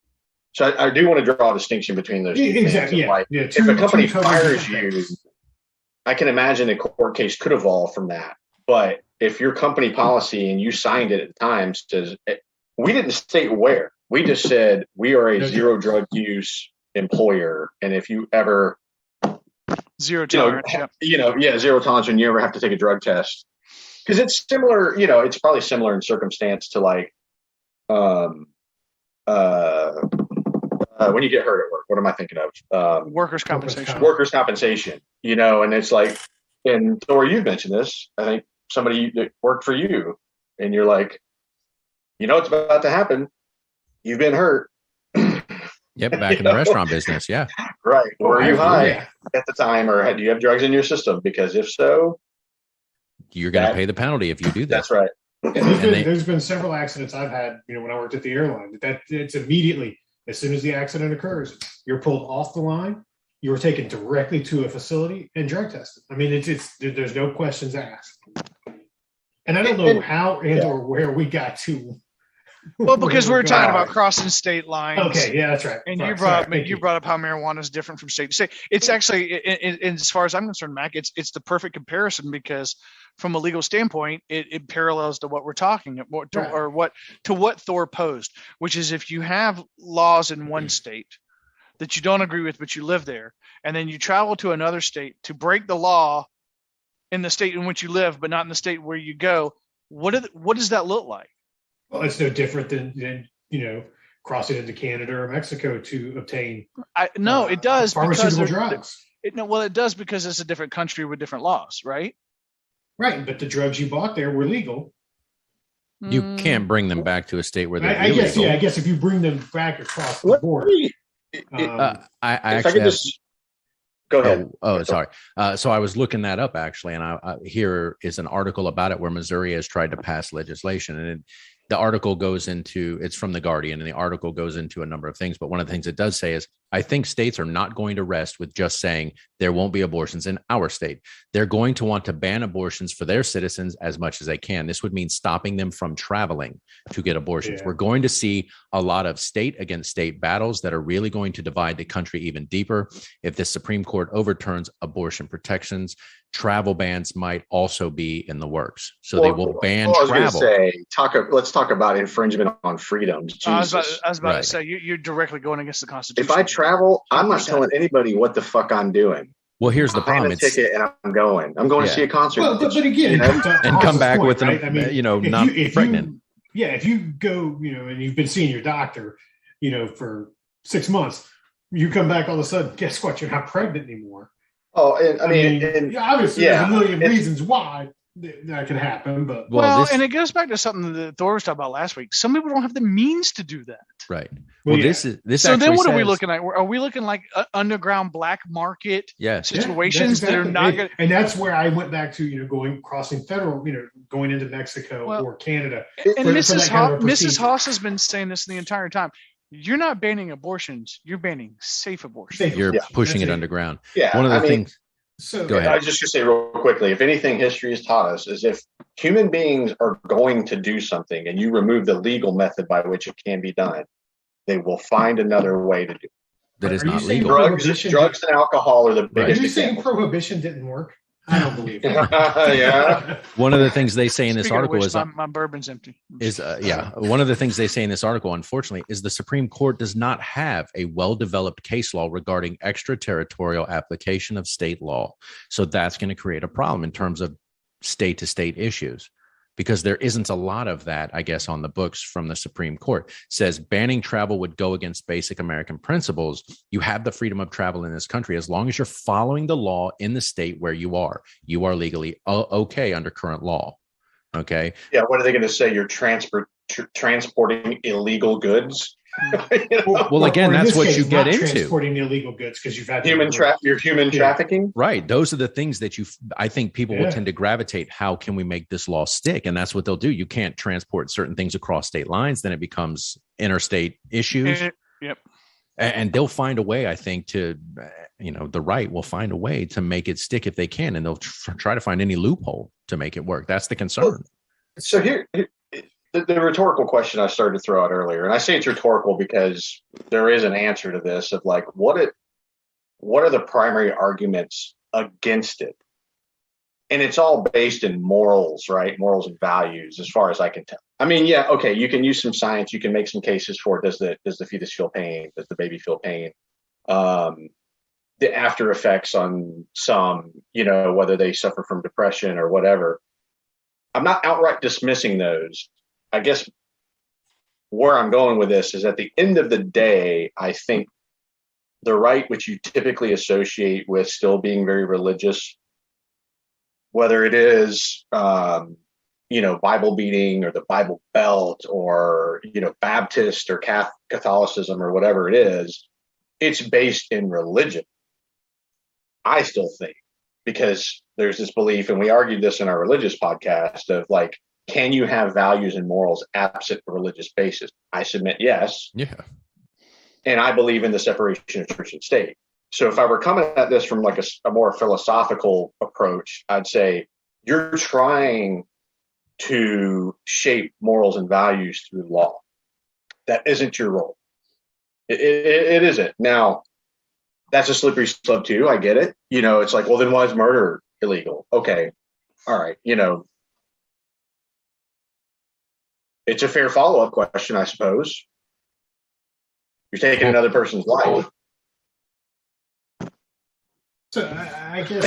So I do want to draw a distinction between those two. Exactly. Things. If a company fires you, I can imagine a court case could evolve from that. But if your company policy and you signed it at the time says, we didn't state where. We just said we are a zero drug use employer, and if you ever zero tolerance, zero tolerance when you ever have to take a drug test, because it's similar. It's probably similar in circumstance to like, when you get hurt at work. What am I thinking of? Workers' compensation. Workers' compensation. And it's like, and Thor, you've mentioned this. I think somebody that worked for you, and you're like, it's about to happen. You've been hurt. Yep, back in the restaurant business. Yeah. Right. Were you high at the time, or do you have drugs in your system? Because if so, you're going to pay the penalty if you do that. That's right. There's been several accidents I've had, when I worked at the airline. That it's immediately, as soon as the accident occurs, you're pulled off the line. You were taken directly to a facility and drug tested. I mean, there's no questions asked. And I don't know how or where we got to. Well, because we were talking about crossing state lines. Okay, yeah, that's right. And you brought up how marijuana is different from state to state. It's actually, as far as I'm concerned, Mac, it's the perfect comparison because from a legal standpoint, it parallels to what we're talking about, to what Thor posed, which is if you have laws in one state that you don't agree with, but you live there, and then you travel to another state to break the law in the state in which you live, but not in the state where you go, what does that look like? Well, it's no different than crossing into Canada or Mexico to obtain. It does pharmaceutical drugs. It does because it's a different country with different laws, right? Right, but the drugs you bought there were legal. You can't bring them back to a state where they're illegal. I guess if you bring them back across the border. Go ahead. Sorry. So I was looking that up actually, and here is an article about it where Missouri has tried to pass legislation, and the article goes into, it's from The Guardian, and the article goes into a number of things. But one of the things it does say is, I think states are not going to rest with just saying there won't be abortions in our state. They're going to want to ban abortions for their citizens as much as they can. This would mean stopping them from traveling to get abortions. Yeah. We're going to see a lot of state against state battles that are really going to divide the country even deeper. If the Supreme Court overturns abortion protections, travel bans might also be in the works. So they will ban travel. Let's talk about infringement on freedoms. I was about to say, you're directly going against the Constitution. If I travel, I'm not telling anybody what the fuck I'm doing. Well, here's the problem. I have a ticket and I'm going. I'm going to see a concert. Well, but again, and come back with not pregnant. If you go, and you've been seeing your doctor, for 6 months, you come back all of a sudden, guess what? You're not pregnant anymore. Oh, and I mean, obviously there's a million reasons why. that could happen. But and it goes back to something that Thor was talking about last week. Some people don't have the means to do that. Right. Well, this is so then what are we looking at? Are we looking like underground black market situations that are not good? And that's where I went back to, crossing federal, going into Mexico or Canada. And Mrs. Haas has been saying this the entire time. You're not banning abortions. You're banning safe abortions. You're pushing it underground. Yeah. One of the things. So go ahead. I was just going to say real quickly, if anything history has taught us is if human beings are going to do something and you remove the legal method by which it can be done, they will find another way to do it. That is not legal. Drugs and alcohol are the biggest. Are you saying prohibition didn't work? I don't believe it. Yeah. One of the things they say in this article is my bourbon's empty. One of the things they say in this article, unfortunately, is the Supreme Court does not have a well-developed case law regarding extraterritorial application of state law. So that's going to create a problem in terms of state-to-state issues, because there isn't a lot of that, I guess, on the books from the Supreme Court. Says banning travel would go against basic American principles. You have the freedom of travel in this country as long as you're following the law in the state where you are. You are legally okay under current law. Okay. Yeah. What are they going to say? You're transporting illegal goods. Well, again, that's what you get into. Transporting illegal goods because you've had human trafficking. Right. Those are the things that I think people will tend to gravitate. How can we make this law stick? And that's what they'll do. You can't transport certain things across state lines. Then it becomes interstate issues. Yep. And they'll find a way, I think, the right will find a way to make it stick if they can. And they'll try to find any loophole to make it work. That's the concern. So here the rhetorical question I started to throw out earlier, and I say it's rhetorical because there is an answer to this of like, what are the primary arguments against it? And it's all based in morals, right? Morals and values, as far as I can tell. I mean, yeah, okay, you can use some science. You can make some cases for does the fetus feel pain? Does the baby feel pain? The after effects on some, whether they suffer from depression or whatever. I'm not outright dismissing those. I guess where I'm going with this is at the end of the day, I think the right, which you typically associate with still being very religious, whether it is, Bible beating or the Bible Belt or, Baptist or Catholicism or whatever it is, it's based in religion. I still think, because there's this belief, and we argued this in our religious podcast, of like, can you have values and morals absent a religious basis? I submit yes. Yeah. And I believe in the separation of church and state. So if I were coming at this from like a more philosophical approach, I'd say you're trying to shape morals and values through law. That isn't your role. It isn't. Now, that's a slippery slope too. I get it. It's like, well, then why is murder illegal? Okay. All right. It's a fair follow-up question, I suppose. You're taking another person's life. So I guess.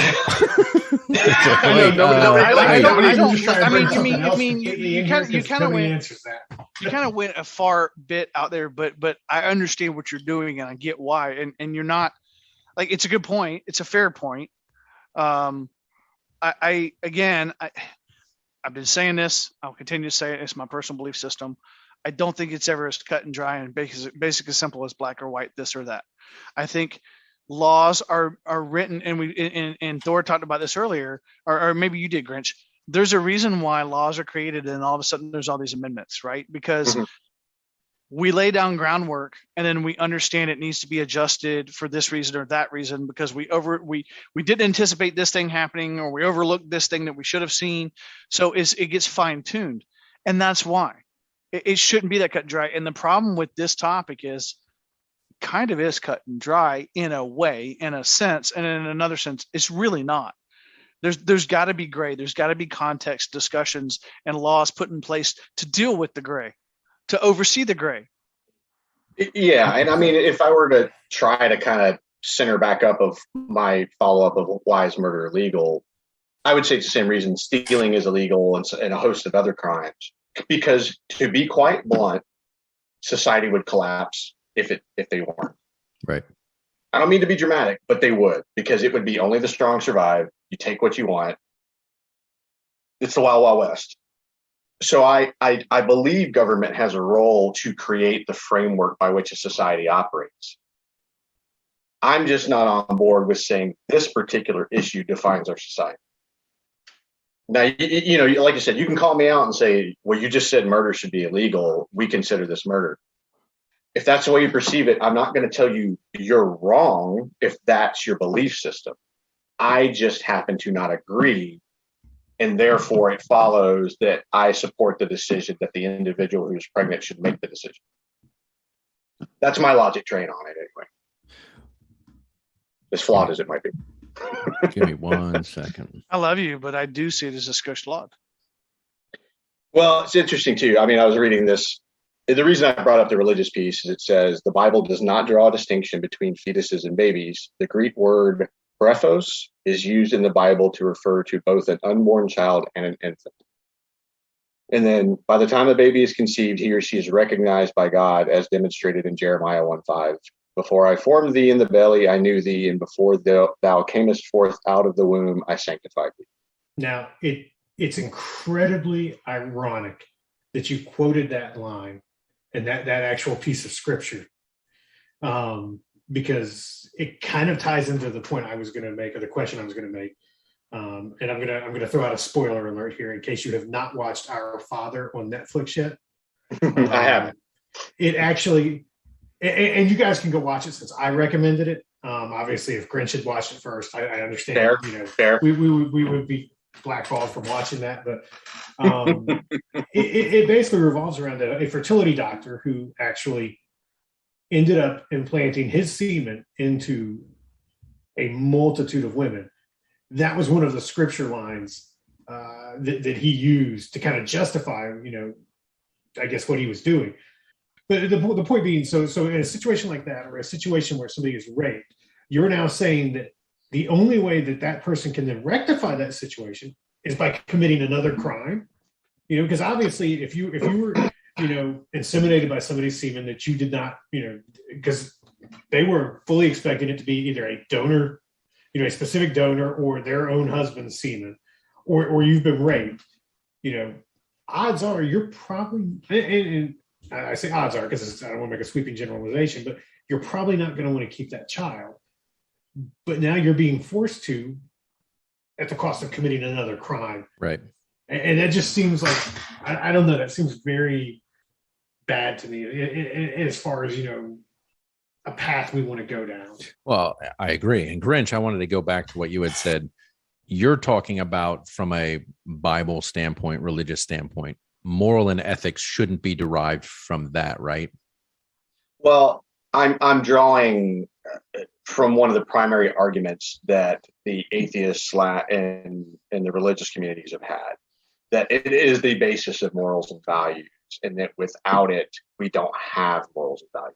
You kind of went a far bit out there, but I understand what you're doing and I get why. And you're not like, it's a good point. It's a fair point. I've been saying this. I'll continue to say it. It's my personal belief system. I don't think it's ever as cut and dry and basic as simple as black or white, this or that. I think laws are written, and Thor talked about this earlier, or maybe you did, Grinch. There's a reason why laws are created, and all of a sudden there's all these amendments, right? Because we lay down groundwork, and then we understand it needs to be adjusted for this reason or that reason, because we didn't anticipate this thing happening, or we overlooked this thing that we should have seen. So it gets fine tuned, and that's why it shouldn't be that cut and dry. And the problem with this topic is, kind of is cut and dry in a way, in a sense, and in another sense, it's really not. There's got to be gray. There's got to be context, discussions, and laws put in place to deal with the gray, to oversee the gray. Yeah, and I mean, if I were to try to kind of center back up of my follow-up of why is murder illegal, I would say it's the same reason stealing is illegal and a host of other crimes. Because to be quite blunt, society would collapse if they weren't. Right. I don't mean to be dramatic, but they would, because it would be only the strong survive. You take what you want. it's the Wild Wild West. So I believe government has a role to create the framework by which a society operates. I'm just not on board with saying this particular issue defines our society. Now, you know, like I said, you can call me out and say, well, you just said murder should be illegal. We consider this murder. If that's the way you perceive it, I'm not going to tell you you're wrong if that's your belief system. I just happen to not agree. And therefore, it follows that I support the decision that the individual who's pregnant should make the decision. That's my logic train on it anyway. As flawed as it might be. Give me 1 second. I love you, but I do see it as a skosh flawed. Well, it's interesting too. I mean, I was reading this. The reason I brought up the religious piece is it says the Bible does not draw a distinction between fetuses and babies. The Greek word brephos is used in the Bible to refer to both an unborn child and an infant. And then by the time a baby is conceived, he or she is recognized by God as demonstrated in Jeremiah 1:5. Before I formed thee in the belly, I knew thee, and before thou camest forth out of the womb, I sanctified thee. Now, it's incredibly ironic that you quoted that line and that actual piece of scripture, because it kind of ties into the point I was going to make, or the question I was going to make. And I'm gonna throw out a spoiler alert here in case you have not watched Our Father on Netflix yet. I haven't. It actually. And you guys can go watch it since I recommended it. Obviously, if Grinch had watched it first, I understand. Fair, you know, fair. We would be blackballed from watching that. But it basically revolves around a fertility doctor who actually ended up implanting his semen into a multitude of women. That was one of the scripture lines that he used to kind of justify, you know, I guess what he was doing. But the point being, so in a situation like that, or a situation where somebody is raped, you're now saying that the only way that person can then rectify that situation is by committing another crime. You know, because obviously, if you were, you know, inseminated by somebody's semen that you did not, you know, because they were fully expecting it to be either a donor, you know, a specific donor, or their own husband's semen, or you've been raped, you know, odds are you're probably and I say odds are because I don't want to make a sweeping generalization, but you're probably not going to want to keep that child. But now you're being forced to at the cost of committing another crime. Right. And that just seems like, I don't know, that seems very bad to me as far as, you know, a path we want to go down. Well, I agree. And Grinch, I wanted to go back to what you had said. You're talking about from a Bible standpoint, religious standpoint. Moral and ethics shouldn't be derived from that, right? Well, I'm drawing from one of the primary arguments that the atheists and the religious communities have had, that it is the basis of morals and values, and that without it, we don't have morals and values.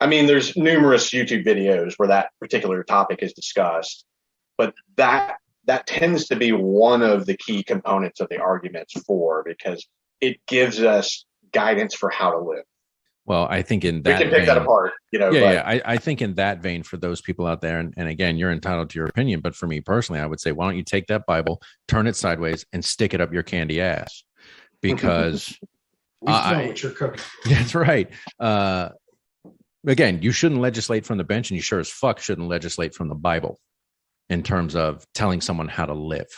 I mean, there's numerous YouTube videos where that particular topic is discussed, but that tends to be one of the key components of the arguments because it gives us guidance for how to live. Well, I think in that we can pick that apart, you know. Yeah. I think in that vein, for those people out there, and again, you're entitled to your opinion, but for me personally, I would say, why don't you take that Bible, turn it sideways, and stick it up your candy ass? Because we know what you're cooking. That's right. Again, you shouldn't legislate from the bench, and you sure as fuck shouldn't legislate from the Bible in terms of telling someone how to live.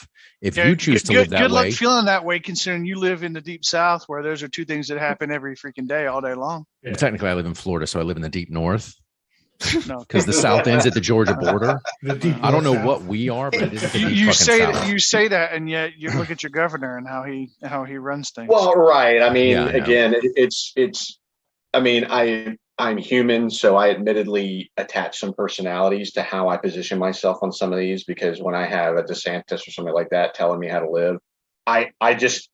If you choose to live that way. Good luck feeling that way, considering you live in the deep South, where those are two things that happen every freaking day, all day long. Yeah. Technically, I live in Florida, so I live in the deep North. No, because the South ends at the Georgia border. I don't know South. what we are, but it is the deep you fucking say South. that, you say that, and yet you look at your governor and how he runs things. Well, right. I mean, Yeah, I know. again, it's. I mean, I'm human, so I admittedly attach some personalities to how I position myself on some of these, because when I have a DeSantis or something like that telling me how to live, I just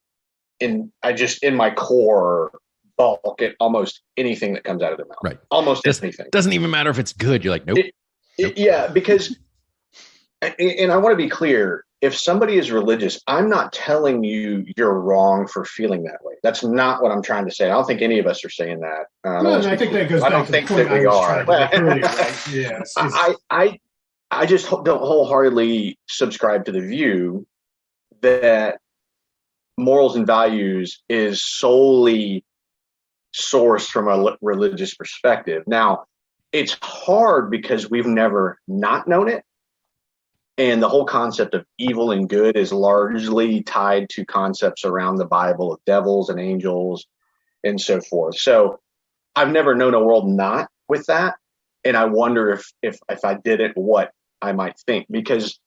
in my core balk at almost anything that comes out of their mouth. Right. Almost anything. Doesn't even matter if it's good. You're like, nope. Yeah, because, and I want to be clear, if somebody is religious, I'm not telling you you're wrong for feeling that way. That's not what I'm trying to say. I don't think any of us are saying that. I think that goes I back don't to think the point that we I was are. trying to make earlier, right? Yes. I just don't wholeheartedly subscribe to the view that morals and values is solely sourced from a religious perspective. Now, it's hard because we've never not known it. And the whole concept of evil and good is largely tied to concepts around the Bible of devils and angels and so forth. So I've never known a world not with that. And I wonder if I did it, what I might think. Because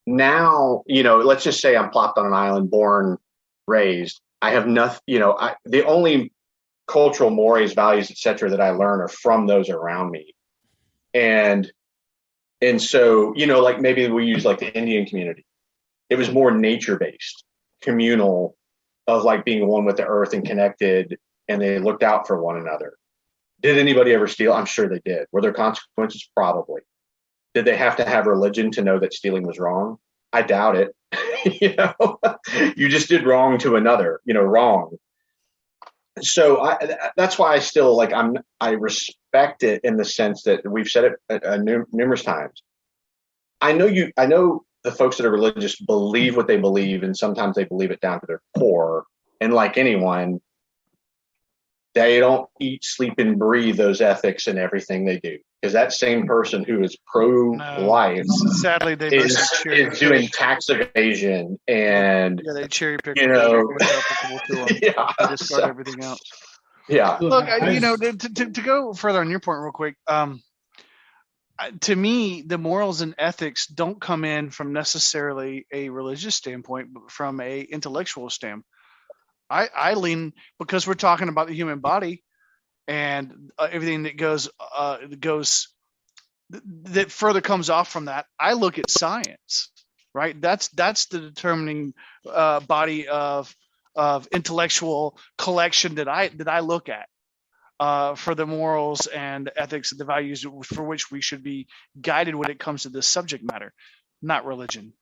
now, let's just say I'm plopped on an island, born, raised. I have nothing, the only cultural mores, values, etc., that I learn are from those around me. And so, like maybe we use like the Indian community. It was more nature-based, communal, of like being one with the earth and connected, and they looked out for one another. Did anybody ever steal? I'm sure they did. Were there consequences? Probably. Did they have to have religion to know that stealing was wrong? I doubt it. You just did wrong to another, wrong. So that's why I still I respect it in the sense that we've said it numerous times. I know the folks that are religious believe what they believe, and sometimes they believe it down to their core. And like anyone, they don't eat, sleep, and breathe those ethics in everything they do. Because that same person who is pro-life, sadly, they is doing tax evasion and they cherry pick. Discard everything else. Yeah. Look, to go further on your point, real quick. To me, the morals and ethics don't come in from necessarily a religious standpoint, but from a intellectual standpoint. I lean, because we're talking about the human body and everything that goes that further comes off from that. I look at science, right? That's the determining body of intellectual collection that I look at for the morals and ethics and the values for which we should be guided when it comes to this subject matter, not religion.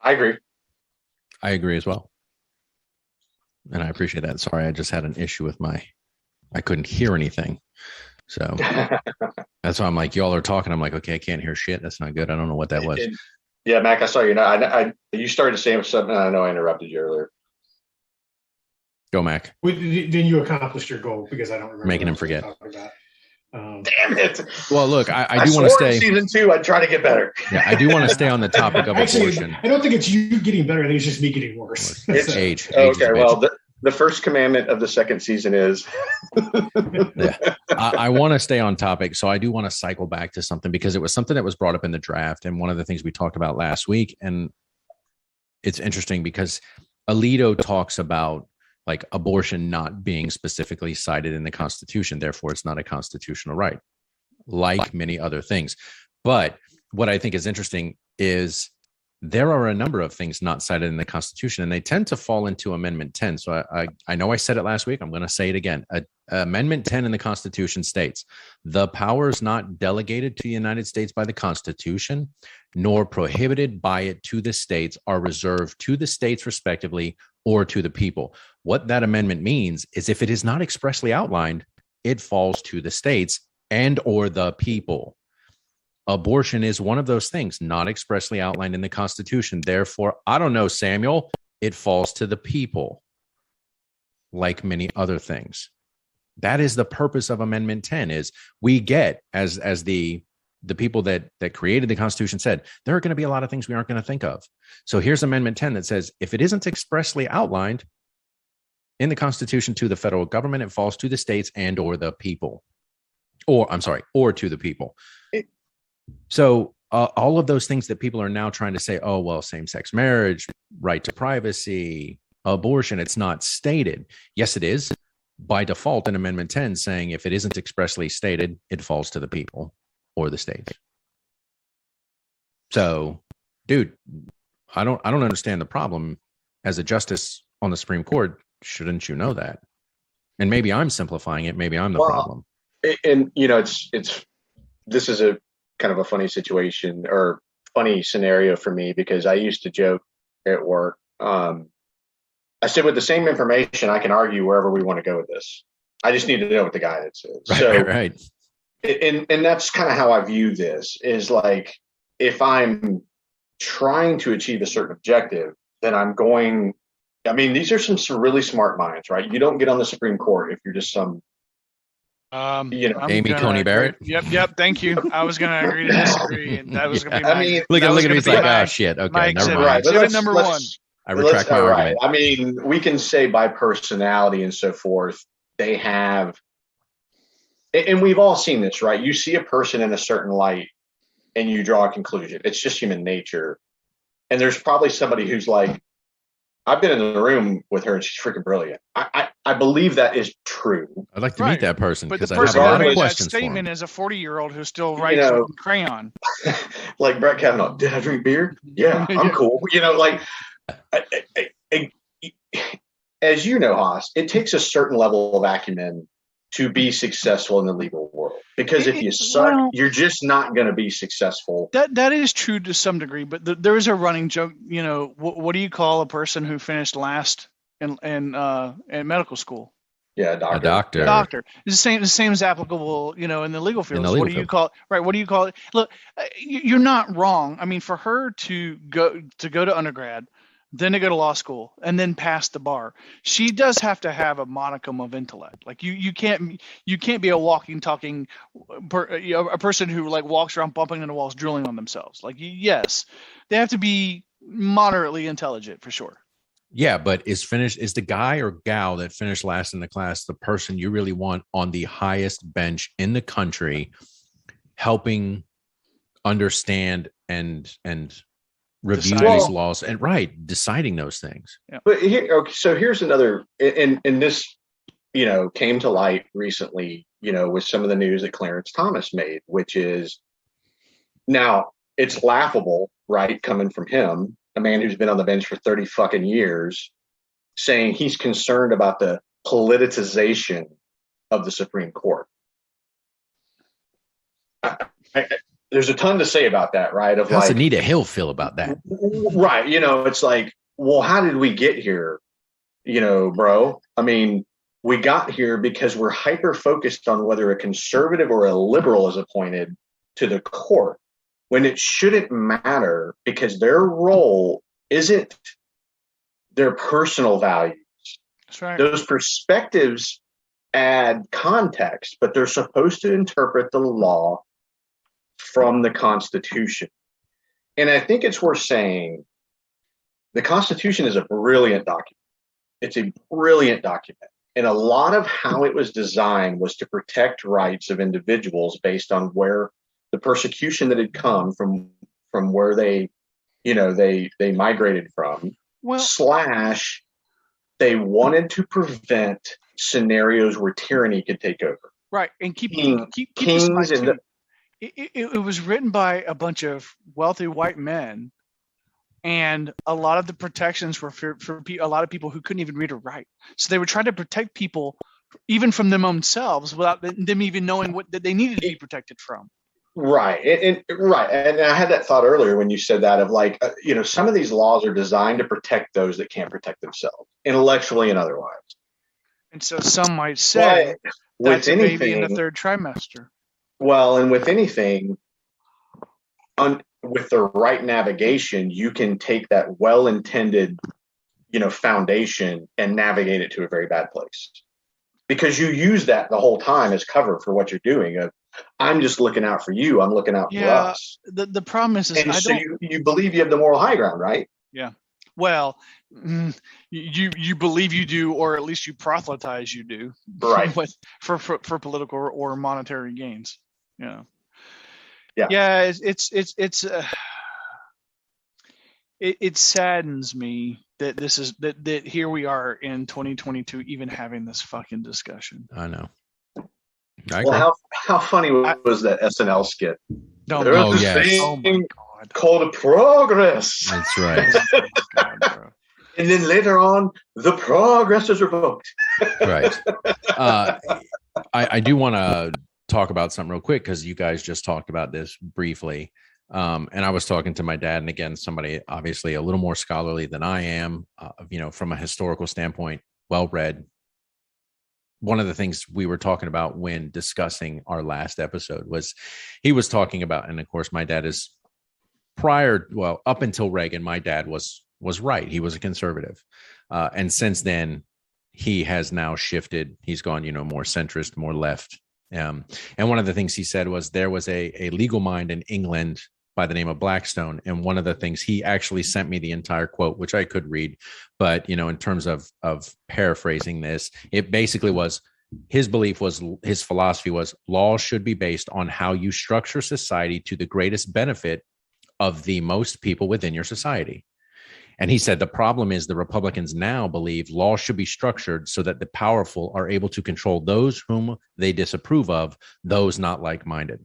I agree. I agree as well. And I appreciate that. Sorry, I just had an issue with I couldn't hear anything. So that's why I'm like, y'all are talking. I'm like, okay, I can't hear shit. That's not good. I don't know what that was. Yeah, Mac, I saw you. You started saying something. I know I interrupted you earlier. Go, Mac. Then you accomplished your goal, because I don't remember. Making him forget. Damn it. Well, look, I do want to stay. Season 2, I'd try to get better. Yeah, I do want to stay on the topic of abortion. I don't think it's you getting better. I think it's just me getting worse. It's age. Okay, well, the first commandment of the second season is. Yeah, I want to stay on topic. So I do want to cycle back to something, because it was something that was brought up in the draft. And one of the things we talked about last week. And it's interesting because Alito talks about like abortion not being specifically cited in the Constitution. Therefore, it's not a constitutional right, like many other things. But what I think is interesting is there are a number of things not cited in the Constitution, and they tend to fall into Amendment 10. So I know I said it last week. I'm going to say it again. Amendment 10 in the Constitution states, the powers not delegated to the United States by the Constitution, nor prohibited by it to the states, are reserved to the states respectively or to the people. What that amendment means is if it is not expressly outlined, it falls to the states and or the people. Abortion is one of those things not expressly outlined in the Constitution. Therefore, I don't know, Samuel, it falls to the people, like many other things. That is the purpose of Amendment 10, is we get, as the people that created the Constitution said, there are going to be a lot of things we aren't going to think of. So here's Amendment 10 that says, if it isn't expressly outlined in the Constitution to the federal government, it falls to the states and or the people. Or to the people. So all of those things that people are now trying to say, oh, well, same-sex marriage, right to privacy, abortion, it's not stated. Yes, it is. By default in Amendment 10 saying if it isn't expressly stated, it falls to the people or the states. So, dude, I don't understand the problem. As a justice on the Supreme Court, shouldn't you know that? And maybe I'm simplifying it. Maybe I'm the problem. And this is a kind of a funny situation or funny scenario for me, because I used to joke at work. I said, with the same information, I can argue wherever we want to go with this. I just need to know what the guidance is. Right. And that's kind of how I view this, is like, if I'm trying to achieve a certain objective, then these are some really smart minds, right? You don't get on the Supreme Court if you're just some, Amy Coney Barrett. Yep. Thank you. I was going to agree to disagree, and that was going to be my. Look at me. It's like, oh shit. Okay, never mind. Right, exhibit number one. I retract my argument. I mean, we can say by personality and so forth, they have, and we've all seen this, right? You see a person in a certain light, and you draw a conclusion. It's just human nature. And there's probably somebody who's like, I've been in the room with her and she's freaking brilliant. I believe that is true. I'd like to meet that person because I have a lot of questions that statement is a 40-year-old who still writes with crayon. Like Brett Kavanaugh, did I drink beer? Yeah, I'm cool. As you know, Haas, it takes a certain level of acumen to be successful in the legal world, because if you suck, you're just not going to be successful. That is true to some degree, but there is a running joke. What do you call a person who finished last in medical school? Yeah, a doctor. Doctor. The same is applicable, in the legal field. What do you call it? Right. What do you call it? Look, you're not wrong. I mean, for her to go to undergrad, then to go to law school, and then pass the bar, she does have to have a modicum of intellect. Like you can't be a walking, talking, a person who like walks around bumping into walls, drilling on themselves. Like yes, they have to be moderately intelligent for sure. Yeah, but is the guy or gal that finished last in the class the person you really want on the highest bench in the country, helping understand and review these laws and deciding those things. Yeah. But so here's another, and this, came to light recently, with some of the news that Clarence Thomas made, which is, now it's laughable, right? Coming from him, a man who's been on the bench for 30 fucking years, saying he's concerned about the politicization of the Supreme Court. There's a ton to say about that, right? How's Anita Hill feel about that? Right. It's like, well, how did we get here? Bro. I mean, we got here because we're hyper focused on whether a conservative or a liberal is appointed to the court, when it shouldn't matter, because their role isn't their personal values. That's right. Those perspectives add context, but they're supposed to interpret the law from the Constitution. And I think it's worth saying the Constitution is a brilliant document. It's a brilliant document. And a lot of how it was designed was to protect rights of individuals based on where the persecution that had come from where they migrated from, / they wanted to prevent scenarios where tyranny could take over. Right. And keep kings and it was written by a bunch of wealthy white men, and a lot of the protections were for a lot of people who couldn't even read or write. So they were trying to protect people even from them themselves without them even knowing that they needed to be protected from. Right. And I had that thought earlier when you said that, of like, some of these laws are designed to protect those that can't protect themselves, intellectually and otherwise. And so some might say that's a baby in the third trimester. Well, and with anything, with the right navigation, you can take that well-intended, foundation and navigate it to a very bad place, because you use that the whole time as cover for what you're doing. I'm just looking out for you. I'm looking out for us. The problem is you believe you have the moral high ground, right? Yeah. Well, you believe you do, or at least you proselytize you do, right? for political or monetary gains. Yeah. It saddens me that that here we are in 2022 even having this fucking discussion. I know. Well, how funny was that SNL skit? Oh my God. Called progress. That's right. Oh my God, bro. And then later on, the progress is revoked. Right. I do want to talk about something real quick, because you guys just talked about this briefly. And I was talking to my dad, and again, somebody obviously a little more scholarly than I am, from a historical standpoint, well-read. One of the things we were talking about when discussing our last episode was he was talking about, and of course, my dad is up until Reagan, my dad was right. He was a conservative. And since then, he has now shifted. He's gone, more centrist, more left. And one of the things he said was there was a legal mind in England by the name of Blackstone. And one of the things, he actually sent me the entire quote, which I could read. But, in terms of paraphrasing this, it basically was, his philosophy was, laws should be based on how you structure society to the greatest benefit of the most people within your society. And he said the problem is the Republicans now believe laws should be structured so that the powerful are able to control those whom they disapprove of, those not like-minded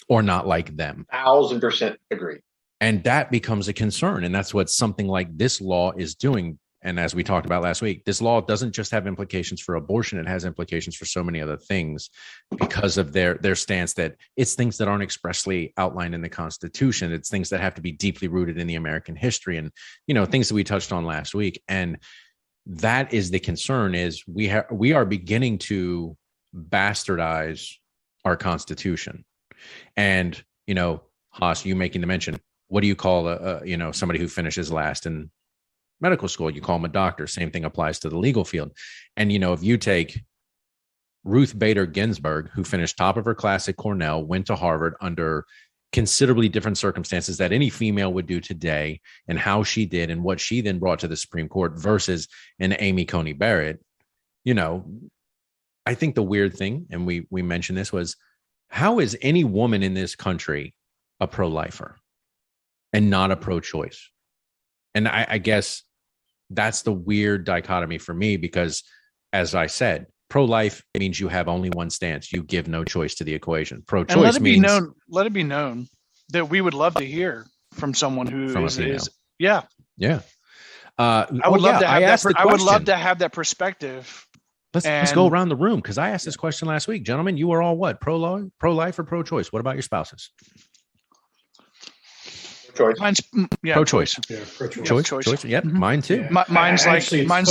or not like them. 1,000% agree. And that becomes a concern. And that's what something like this law is doing. And as we talked about last week, this law doesn't just have implications for abortion. It has implications for so many other things because of their stance that it's things that aren't expressly outlined in the Constitution. It's things that have to be deeply rooted in the American history and, things that we touched on last week. And that is the concern, is we are beginning to bastardize our Constitution. And, Haas, you making the mention, what do you call somebody who finishes last in medical school? You call them a doctor. Same thing applies to the legal field. And, if you take Ruth Bader Ginsburg, who finished top of her class at Cornell, went to Harvard under considerably different circumstances that any female would do today, and how she did and what she then brought to the Supreme Court versus an Amy Coney Barrett, I think the weird thing, and we mentioned this, was how is any woman in this country a pro-lifer and not a pro-choice? And I guess that's the weird dichotomy for me, because as I said, pro-life means you have only one stance. You give no choice to the equation. Pro-choice let it be known that we would love to hear from someone who is yeah. I would love to have that perspective. Let's go around the room, because I asked this question last week. Gentlemen, you are all what? Pro-life or pro-choice? What about your spouses? Choice. Mine's pro-choice. Yeah, pro-choice. Choice. Yep, mine too. Yeah. Mine's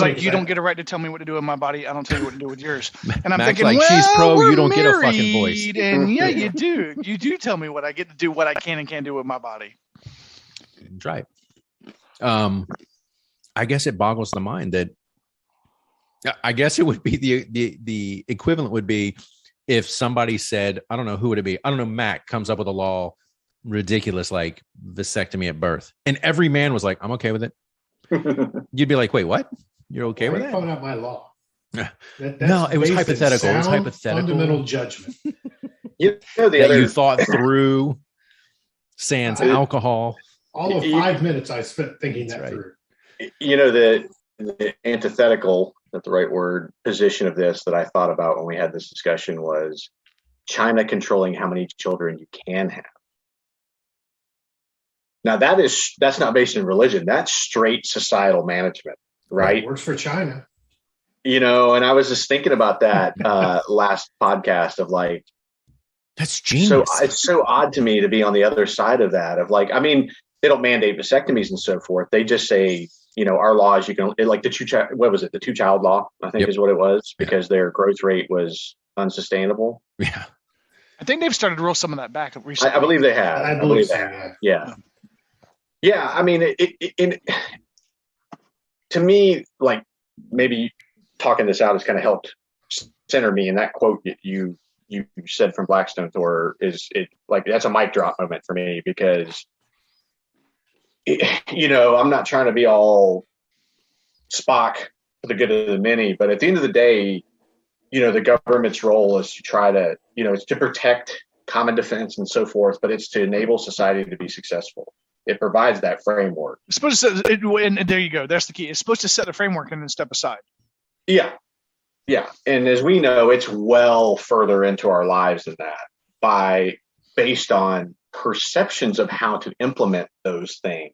like you don't get a right to tell me what to do with my body. I don't tell you what to do with yours. And I'm Max, thinking, she's pro. You don't married, get a fucking voice. And yeah, you do. You do tell me what I get to do, what I can and can't do with my body. That's right. I guess it boggles the mind that. I guess it would be the equivalent would be if somebody said, I don't know, who would it be? I don't know. Mac comes up with a law ridiculous like vasectomy at birth, and every man was like, I'm okay with it. You'd be like, wait, what? You're okay with that? Calling out my law. No, it was hypothetical. It was hypothetical. Fundamental judgment. You thought through sans alcohol. All of 5 minutes I spent thinking that through. The antithetical, not the right word, position of this that I thought about when we had this discussion was China controlling how many children you can have. Now that's not based in religion. That's straight societal management, right? It works for China. And I was just thinking about that last podcast of like, that's genius. So it's so odd to me to be on the other side of that. Of like, I mean, they don't mandate vasectomies and so forth. They just say, our laws, you can like the the 2-child law, I think is what it was, because their growth rate was unsustainable. Yeah. I think they've started to roll some of that back recently. I believe they have. I believe they have. Yeah. Yeah. I mean, to me, like maybe talking this out has kind of helped center me. And that quote that you said from Blackstone, Thor, is it like, that's a mic drop moment for me, because I'm not trying to be all Spock for the good of the many, but at the end of the day, the government's role is to try to, it's to protect common defense and so forth, but it's to enable society to be successful. It provides that framework. It's supposed to, and there you go. That's the key. It's supposed to set the framework and then step aside. Yeah. Yeah. And as we know, it's well further into our lives than that, based on perceptions of how to implement those things.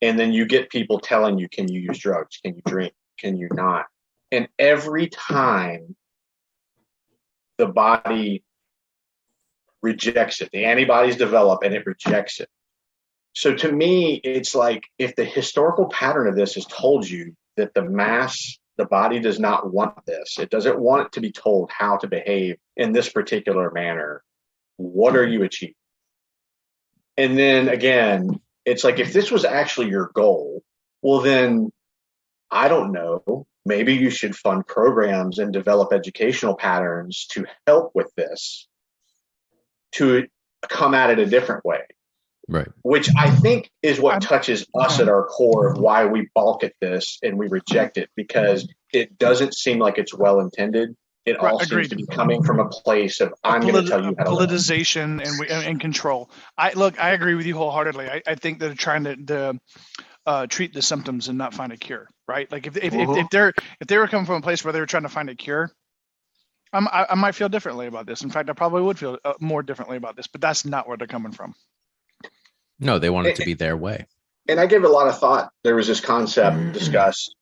And then you get people telling you, can you use drugs? Can you drink? Can you not? And every time the body rejects it, the antibodies develop and it rejects it. So to me, it's like if the historical pattern of this has told you that the body does not want this, it doesn't want it to be told how to behave in this particular manner, what are you achieving? And then again, it's like, if this was actually your goal, well, then I don't know, maybe you should fund programs and develop educational patterns to help with this, to come at it a different way. Right. Which I think is what touches us at our core of why we balk at this and we reject it, because it doesn't seem like it's well intended. It all seems to be coming from a place of, I'm going to tell you how to politicization and control. I agree with you wholeheartedly. I think they're trying to treat the symptoms and not find a cure. Right? Like if they were coming from a place where they were trying to find a cure, I might feel differently about this. In fact, I probably would feel more differently about this. But that's not where they're coming from. No, they want it to be their way. And I give a lot of thought. There was this concept discussed.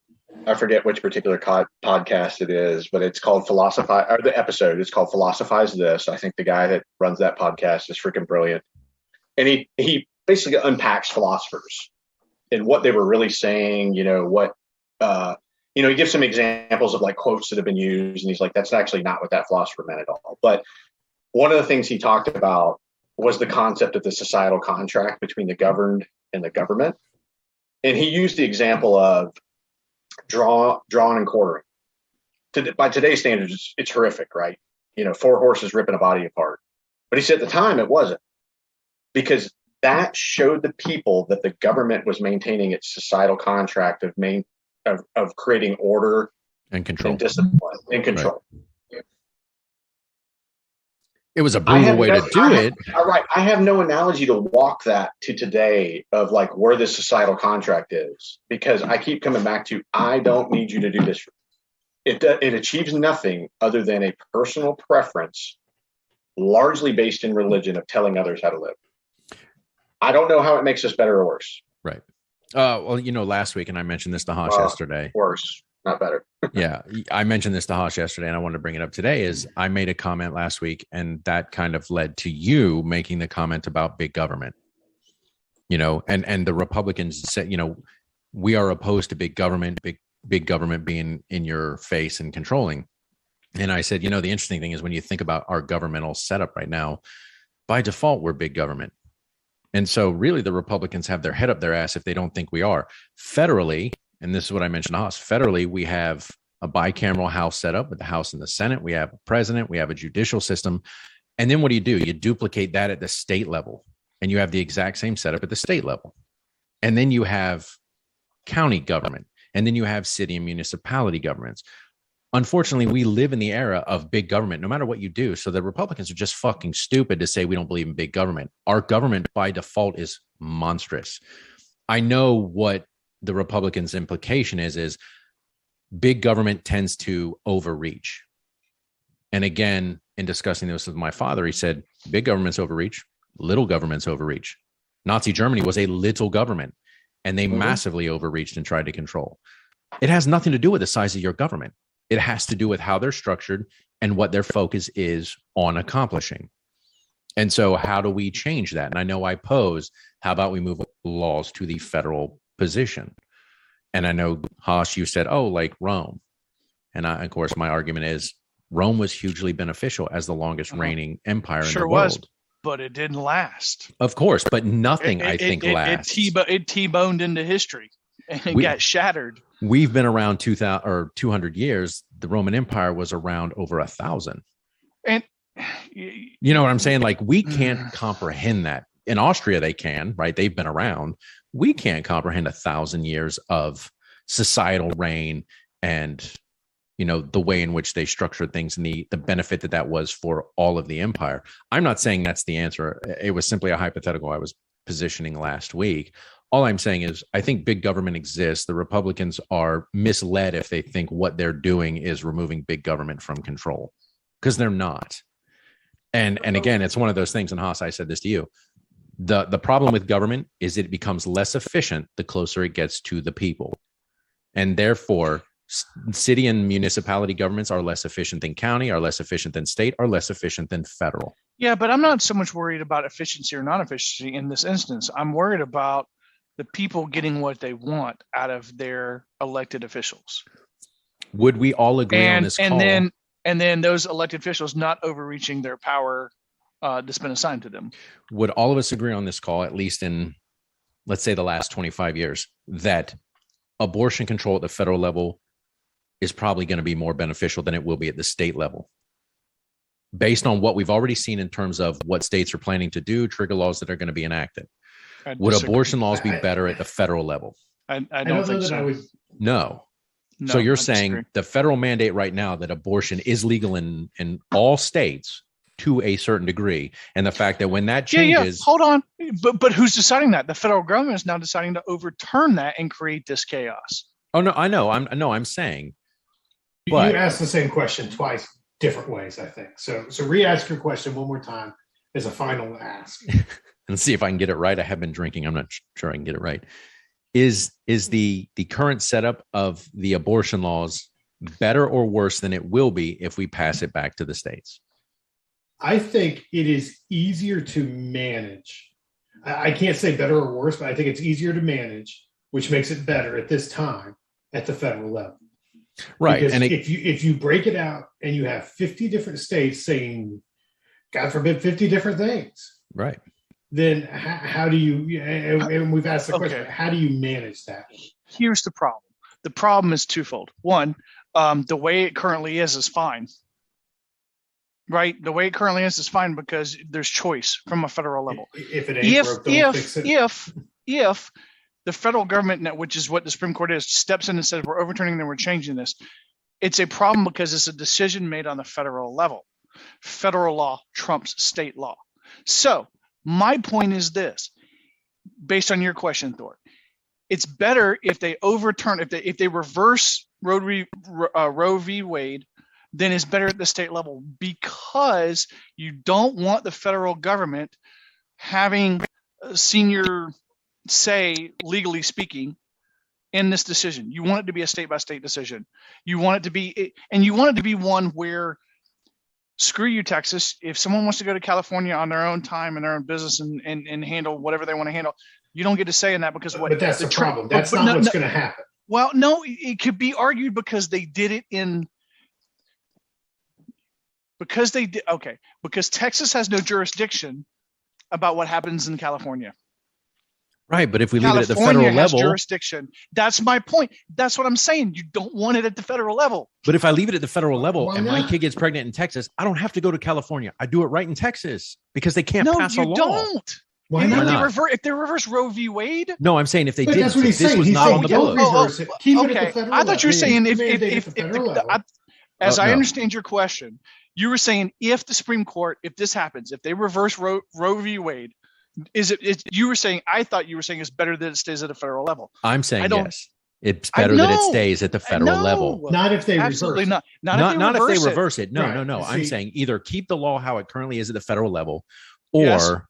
I forget which particular podcast it is, but it's called Philosophize, or the episode is called Philosophize This. I think the guy that runs that podcast is freaking brilliant. And he basically unpacks philosophers and what they were really saying, he gives some examples of like quotes that have been used. And he's like, that's actually not what that philosopher meant at all. But one of the things he talked about was the concept of the societal contract between the governed and the government. And he used the example of drawn and quartering. By today's standards, it's horrific, right? 4 horses ripping a body apart. But he said at the time it wasn't, because that showed the people that the government was maintaining its societal contract of creating order and control and discipline and control. Right. It was a brutal way to do it. All right. I have no analogy to walk that to today of like where this societal contract is, because I keep coming back to, I don't need you to do this. It achieves nothing other than a personal preference, largely based in religion, of telling others how to live. I don't know how it makes us better or worse. Right. Well, last week, and I mentioned this to Haas yesterday. Worse, not better. Yeah. I mentioned this to Haas yesterday, and I wanted to bring it up today. Is I made a comment last week, and that kind of led to you making the comment about big government. And the Republicans said, we are opposed to big government, big government being in your face and controlling. And I said, the interesting thing is when you think about our governmental setup right now, by default, we're big government. And so really the Republicans have their head up their ass if they don't think we are. Federally, and this is what I mentioned to Haas, federally, we have a bicameral House set up with the House and the Senate. We have a president. We have a judicial system. And then what do? You duplicate that at the state level, and you have the exact same setup at the state level. And then you have county government, and then you have city and municipality governments. Unfortunately, we live in the era of big government, no matter what you do. So the Republicans are just fucking stupid to say we don't believe in big government. Our government by default is monstrous. I know what the Republicans' implication is big government tends to overreach. And again, in discussing this with my father, he said, big government's overreach, little government's overreach. Nazi Germany was a little government, and they massively overreached and tried to control. It has nothing to do with the size of your government. It has to do with how they're structured and what their focus is on accomplishing. And so how do we change that? And I know I pose, how about we move laws to the federal position? And I know, Haas, you said, like Rome. And of course, my argument is Rome was hugely beneficial as the longest reigning empire in the world. Was, but it didn't last. Of course, but nothing, I think, lasts. It T-boned into history and it got shattered. We've been around 2,000 or 200 years. The Roman Empire was around over 1,000. And you know what I'm saying? Like, we can't comprehend that. In Austria, they can, right? They've been around. We can't comprehend 1,000 years of societal reign and, the way in which they structured things and the benefit that was for all of the empire. I'm not saying that's the answer. It was simply a hypothetical I was positioning last week. All I'm saying is I think big government exists. The Republicans are misled if they think what they're doing is removing big government from control, because they're not. And again, it's one of those things, and Haas, I said this to you. The problem with government is it becomes less efficient the closer it gets to the people. And therefore, city and municipality governments are less efficient than county, are less efficient than state, are less efficient than federal. Yeah, but I'm not so much worried about efficiency or non-efficiency in this instance. I'm worried about the people getting what they want out of their elected officials. Would we all agree on this call? And then those elected officials not overreaching their power that's been assigned to them. Would all of us agree on this call, at least in, let's say, the last 25 years, that abortion control at the federal level is probably going to be more beneficial than it will be at the state level? Based on what we've already seen in terms of what states are planning to do, trigger laws that are going to be enacted. Would abortion laws be better at the federal level? I don't think so. No. So you're saying the federal mandate right now that abortion is legal in all states to a certain degree, and the fact that when that changes, hold on, but who's deciding that? The federal government is now deciding to overturn that and create this chaos. Oh no, I know. I'm saying. But you asked the same question twice, different ways, I think. So re-ask your question one more time as a final ask. And see if I can get it right. I have been drinking. I'm not sure I can get it right. Is the current setup of the abortion laws better or worse than it will be if we pass it back to the states? I think it is easier to manage. I can't say better or worse, but I think it's easier to manage, which makes it better at this time at the federal level. Right. Because and if you break it out and you have 50 different states saying, God forbid, 50 different things. Right. Then how do you, and we've asked the question, how do you manage that? Here's the problem. The problem is twofold. One, the way it currently is fine. Right? The way it currently is fine because there's choice from a federal level. If it ain't broke, don't fix it. If the federal government, which is what the Supreme Court is, steps in and says we're overturning them, we're changing this, it's a problem because it's a decision made on the federal level. Federal law trumps state law. So my point is this, based on your question, Thor, it's better if they overturn, if they reverse Roe v. Wade, then it's better at the state level because you don't want the federal government having a senior say, legally speaking, in this decision. You want it to be a state by state decision. You want it to be, and you want it to be one where, screw you, Texas. If someone wants to go to California on their own time and their own business and handle whatever they want to handle, you don't get to say in that because what? But that's the problem. That's not what's going to happen. Well, no, it could be argued because they did it in. Because they did, okay, because Texas has no jurisdiction about what happens in California. Right, but if we leave it at the federal level, jurisdiction. That's my point. That's what I'm saying. You don't want it at the federal level. But if I leave it at the federal level and my kid gets pregnant in Texas, I don't have to go to California. I do it right in Texas because they can't pass a law. No, you don't. Why not? If they reverse Roe v. Wade? No, I'm saying if they did, that's what he's saying. Was not on the books. I thought you were saying as I understand your question, you were saying if the Supreme Court, if this happens, if they reverse Roe v. Wade, you were saying, I thought you were saying it's better that it stays at a federal level. I'm saying yes. It's better that it stays at the federal level. Not if they absolutely reverse it. Not if they reverse it. No, Right. no. I'm saying either keep the law how it currently is at the federal level, or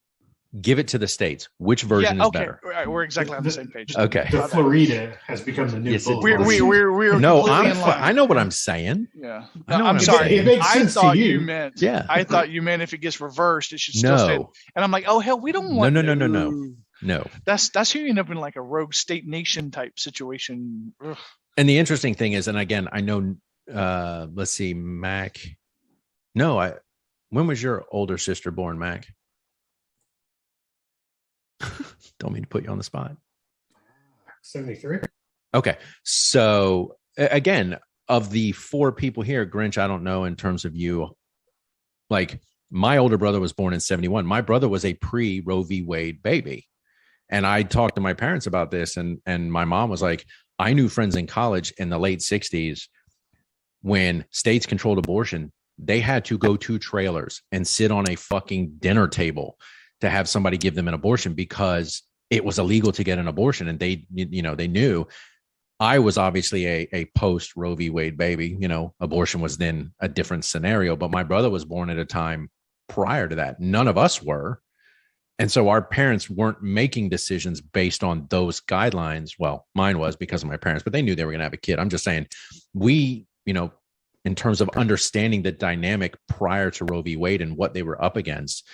give it to the states. Which version is better? Right, we're exactly on the same page. Okay. The Florida has become the new bullet. We're no, I know what I'm saying. Yeah. I'm sorry. It makes sense I thought to you. meant. Yeah. I thought you meant if it gets reversed, it should still stay. And I'm like, oh hell, we don't want. No. That's who you end up in like a rogue state nation type situation. Ugh. And the interesting thing is, and again, I know. Let's see, Mac. No, when was your older sister born, Mac? Don't mean to put you on the spot. 73. Okay. So again, of the four people here, Grinch, I don't know in terms of you, like my older brother was born in 71. My brother was a pre-Roe v. Wade baby. And I talked to my parents about this, and my mom was like, I knew friends in college in the late 60s when states controlled abortion, they had to go to trailers and sit on a fucking dinner table to have somebody give them an abortion because it was illegal to get an abortion. And they knew. I was obviously a post Roe v. Wade baby. Abortion was then a different scenario, but my brother was born at a time prior to that. None of us were. And so our parents weren't making decisions based on those guidelines. Well, mine was because of my parents, but they knew they were going to have a kid. I'm just saying in terms of understanding the dynamic prior to Roe v. Wade and what they were up against,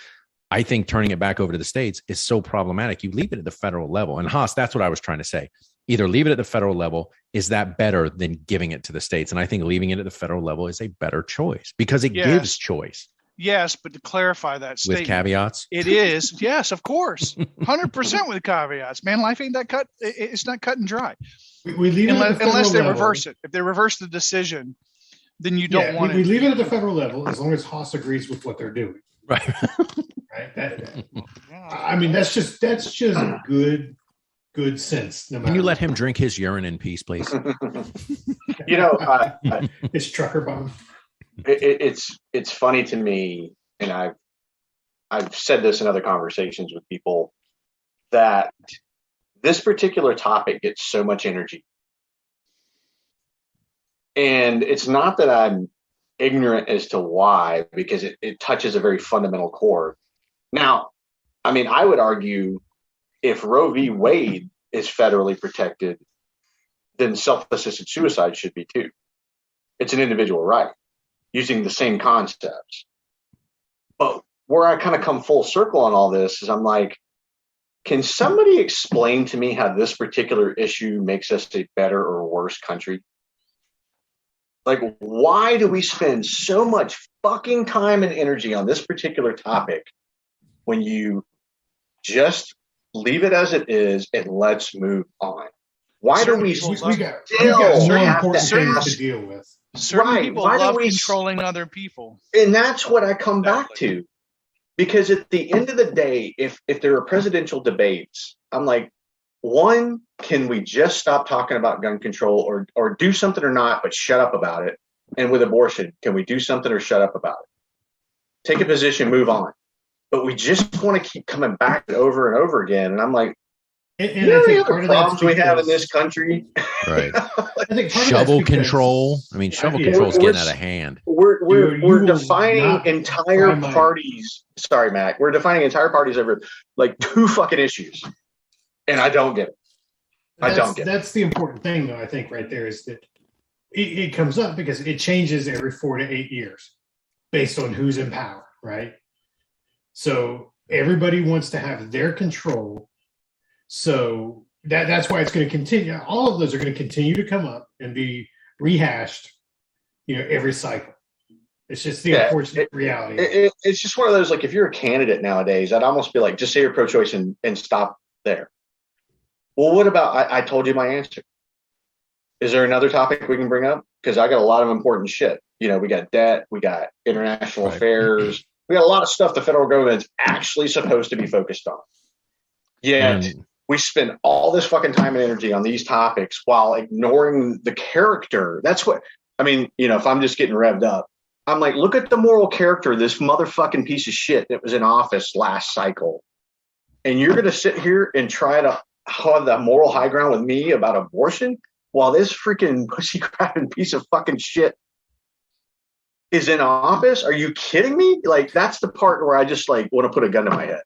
I think turning it back over to the states is so problematic. You leave it at the federal level. And Haas, that's what I was trying to say. Either leave it at the federal level. Is that better than giving it to the states? And I think leaving it at the federal level is a better choice because it gives choice. Yes, but to clarify that statement, with caveats, it is yes, of course, 100% with caveats. Man, life ain't that cut. It's not cut and dry. We leave unless they level. reverse it. If they reverse the decision, then you don't want it. We leave it at the federal level as long as Haas agrees with what they're doing. right? Right. I mean, that's just good sense. No matter. Can you let him drink his urine in peace, please? His trucker bomb. It's funny to me, and I've said this in other conversations with people, that this particular topic gets so much energy. And it's not that I'm ignorant as to why, because it touches a very fundamental core. Now, I mean, I would argue if Roe v. Wade is federally protected, then self-assisted suicide should be too. It's an individual right, using the same concepts. But where I kind of come full circle on all this is I'm like, can somebody explain to me how this particular issue makes us a better or worse country? Like, why do we spend so much fucking time and energy on this particular topic when you just leave it as it is and let's move on? Why do we still more important things to deal with? Certain people love controlling other people. And that's what I come back to. Because at the end of the day, if there are presidential debates, I'm like, one, can we just stop talking about gun control or do something or not, but shut up about it? And with abortion, can we do something or shut up about it? Take a position, move on. But we just want to keep coming back over and over again. And I'm like, you know the other problems we have in this country? Right. I think shovel control. I mean, shovel control is getting out of hand. We're defining entire parties. Sorry, Matt. We're defining entire parties over like two fucking issues. And I don't get it. That's the important thing, though, I think, right there, is that it comes up because it changes every 4 to 8 years based on who's in power, right? So everybody wants to have their control. So that's why it's going to continue. All of those are going to continue to come up and be rehashed, every cycle. It's just the unfortunate reality. It's just one of those, like, if you're a candidate nowadays, I'd almost be like, just say you're pro-choice and stop there. Well, what about, I told you my answer. Is there another topic we can bring up? Because I got a lot of important shit. We got debt, we got international affairs, we got a lot of stuff the federal government's actually supposed to be focused on. Yet we spend all this fucking time and energy on these topics while ignoring the character. That's what, I mean, if I'm just getting revved up, I'm like, look at the moral character of this motherfucking piece of shit that was in office last cycle. And you're going to sit here and try to have the moral high ground with me about abortion while this freaking pussy grabbing piece of fucking shit is in office? Are you kidding me? Like, that's the part where I just like want to put a gun to my head.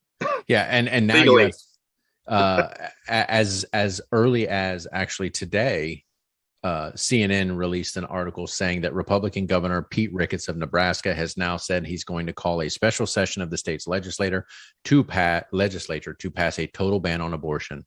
Yeah. And now you have, as early as actually today, CNN released an article saying that Republican Governor Pete Ricketts of Nebraska has now said he's going to call a special session of the state's legislature to pass a total ban on abortion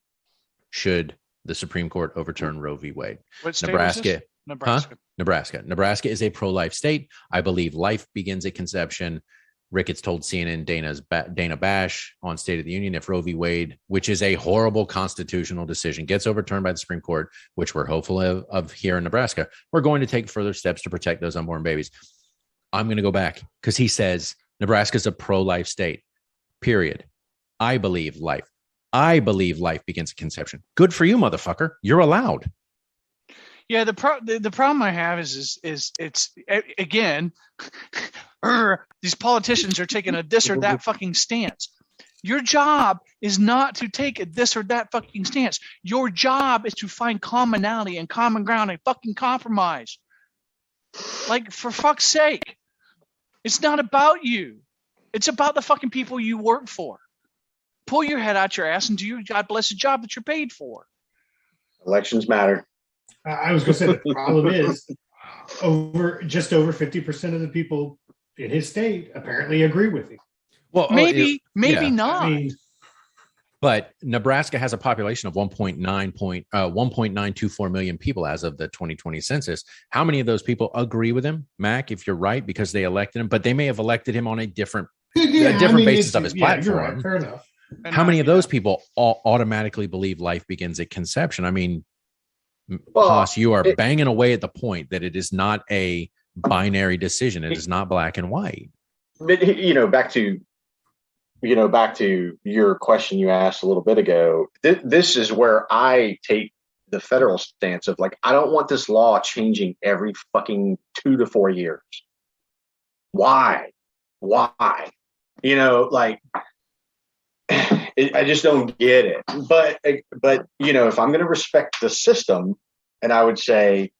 should the Supreme Court overturn Roe v. Wade. What state is this? Nebraska. Huh? Nebraska. Nebraska is a pro-life state. I believe life begins at conception. Ricketts told CNN Dana Bash on State of the Union, if Roe v. Wade, which is a horrible constitutional decision, gets overturned by the Supreme Court, which we're hopeful of here in Nebraska, we're going to take further steps to protect those unborn babies. I'm going to go back because he says Nebraska is a pro-life state, period. I believe life begins at conception. Good for you, motherfucker. You're allowed. Yeah, the problem I have is it's again, these politicians are taking a this or that fucking stance. Your job is not to take a this or that fucking stance. Your job is to find commonality and common ground and fucking compromise. Like, for fuck's sake, it's not about you. It's about the fucking people you work for. Pull your head out your ass and do your God blessed job that you're paid for. Elections matter. I was going to say the problem is just over 50% of the people in his state apparently agree with him. Well, maybe not. But Nebraska has a population of 1.924 million people as of the 2020 census. How many of those people agree with him, Mac, if you're right, because they elected him, but they may have elected him on a different basis of his platform. Right, fair enough. How many of those people automatically believe life begins at conception? I mean, Haas, you are banging away at the point that it is not a binary decision. It is not black and white. But back to your question you asked a little bit ago, this is where I take the federal stance of like, I don't want this law changing every fucking 2 to 4 years. Why? I just don't get it. But if I'm going to respect the system, and I would say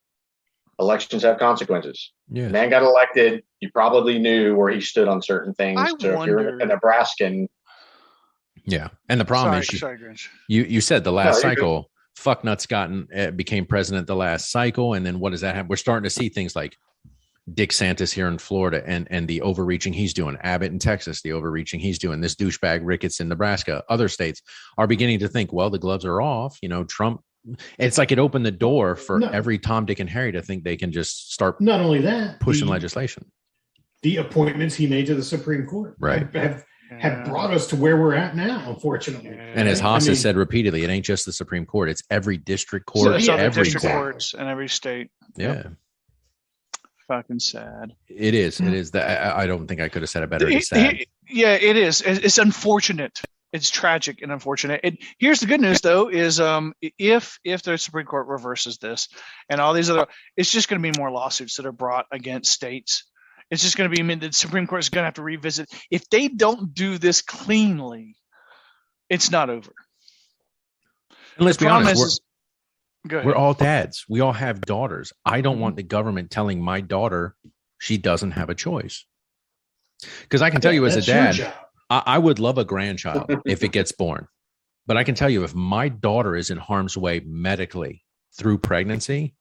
elections have consequences. Yeah. Man got elected. You probably knew where he stood on certain things. If you're a Nebraskan. Yeah. And the problem is you said the last cycle, fucknuts became president the last cycle. And then what does that have? We're starting to see things like Dick Santis here in Florida and the overreaching he's doing. Abbott in Texas, the overreaching he's doing. This douchebag Ricketts in Nebraska. Other states are beginning to think, well, the gloves are off. Trump. It's like it opened the door for every Tom, Dick, and Harry to think they can just start. Not only that, pushing legislation. The appointments he made to the Supreme Court, right, have brought us to where we're at now. Unfortunately, and as Haas has said repeatedly, it ain't just the Supreme Court; it's every district court, every district courts, and every state. Yeah. Fucking sad. It is. It is. That I don't think I could have said it better. It's sad. Yeah, it is. It's unfortunate. It's tragic and unfortunate. And here's the good news, though, is if the Supreme Court reverses this and all these other, it's just going to be more lawsuits that are brought against states. It's just going to be the Supreme Court is going to have to revisit. If they don't do this cleanly, it's not over. And let's be honest, we're all dads. We all have daughters. I don't want the government telling my daughter she doesn't have a choice. Because I can tell you as a dad, I would love a grandchild if it gets born. But I can tell you if my daughter is in harm's way medically through pregnancy,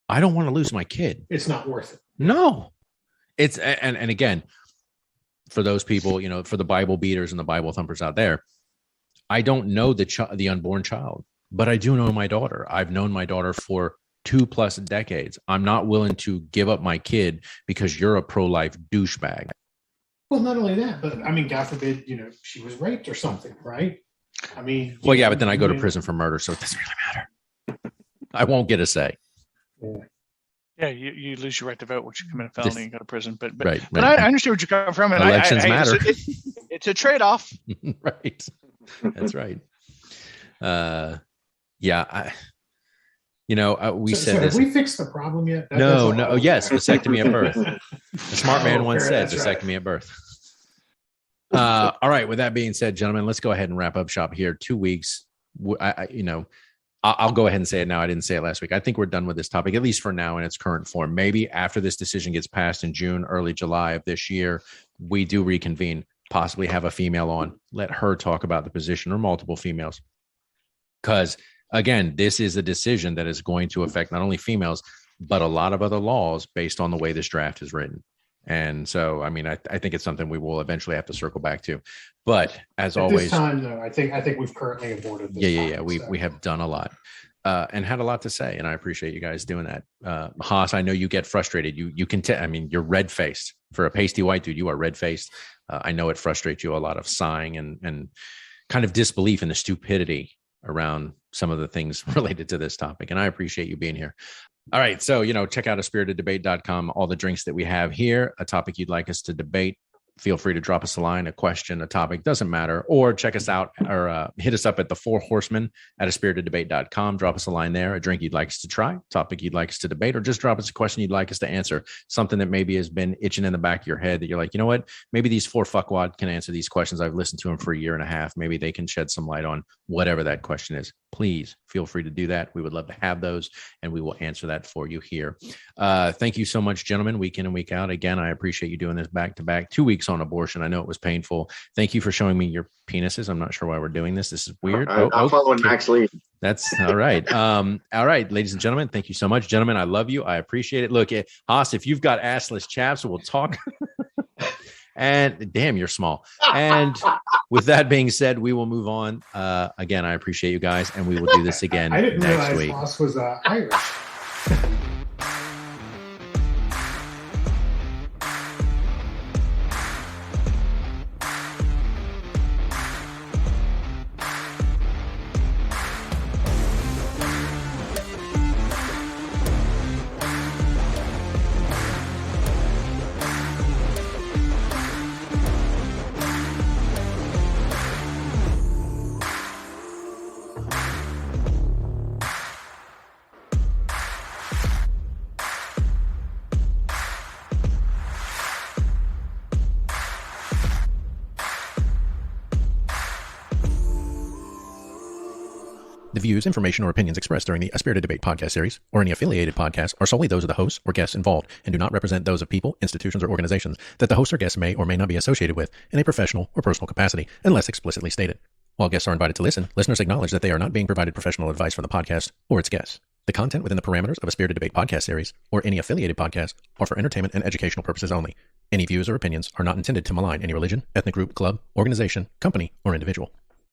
I don't want to lose my kid. It's not worth it. No. It's and again, for those people, for the Bible beaters and the Bible thumpers out there, I don't know the unborn child, but I do know my daughter. I've known my daughter for 2+ decades. I'm not willing to give up my kid because you're a pro-life douchebag. Well, not only that, but I mean, God forbid, she was raped or something, right? I mean, but then I go to prison for murder, so it doesn't really matter. I won't get a say. Yeah, you lose your right to vote once you commit a felony and go to prison. But right. I understand where you're coming from. And elections matter. It's a trade-off. Right. That's right. We said this. Have we fixed the problem yet? No. Yes, vasectomy at birth. A smart man once said vasectomy at birth. All right. With that being said, gentlemen, let's go ahead and wrap up shop here. 2 weeks. I'll go ahead and say it now. I didn't say it last week. I think we're done with this topic, at least for now in its current form. Maybe after this decision gets passed in June, early July of this year, we do reconvene, possibly have a female on, let her talk about the position, or multiple females. Because again, this is a decision that is going to affect not only females, but a lot of other laws based on the way this draft is written. And so, I mean, I think it's something we will eventually have to circle back to. But as always, this time, though, I think we've currently aborted this. Yeah. We have done a lot and had a lot to say, and I appreciate you guys doing that. Haas, I know you get frustrated. You can tell. I mean, you're red faced for a pasty white dude. You are red faced. I know it frustrates you, a lot of sighing and kind of disbelief in the stupidity around some of the things related to this topic. And I appreciate you being here. All right. So, check out aspiritedDebate.com, all the drinks that we have here, a topic you'd like us to debate. Feel free to drop us a line, a question, a topic, doesn't matter. Or check us out or hit us up at the 4 horsemen at aspiritedDebate.com. Drop us a line there, a drink you'd like us to try, topic you'd like us to debate, or just drop us a question you'd like us to answer. Something that maybe has been itching in the back of your head that you're like, you know what? Maybe these 4 fuckwad can answer these questions. I've listened to them for a year and a half. Maybe they can shed some light on whatever that question is. Please feel free to do that. We would love to have those, and we will answer that for you here. Thank you so much, gentlemen, week in and week out. Again, I appreciate you doing this back to back. 2 weeks on abortion. I know it was painful. Thank you for showing me your penises. I'm not sure why we're doing this. This is weird. I'm following Max lead. That's all right. All right, ladies and gentlemen, thank you so much. Gentlemen, I love you. I appreciate it. Look, Haas, if you've got assless chaps, we'll talk. And damn, you're small. And with that being said, we will move on. Again, I appreciate you guys, and we will do this again I didn't next realize week. Ross was Irish. The views, information, or opinions expressed during the A Spirited Debate podcast series or any affiliated podcast are solely those of the hosts or guests involved and do not represent those of people, institutions, or organizations that the hosts or guests may or may not be associated with in a professional or personal capacity, unless explicitly stated. While guests are invited to listen, listeners acknowledge that they are not being provided professional advice from the podcast or its guests. The content within the parameters of A Spirited Debate podcast series or any affiliated podcast are for entertainment and educational purposes only. Any views or opinions are not intended to malign any religion, ethnic group, club, organization, company, or individual.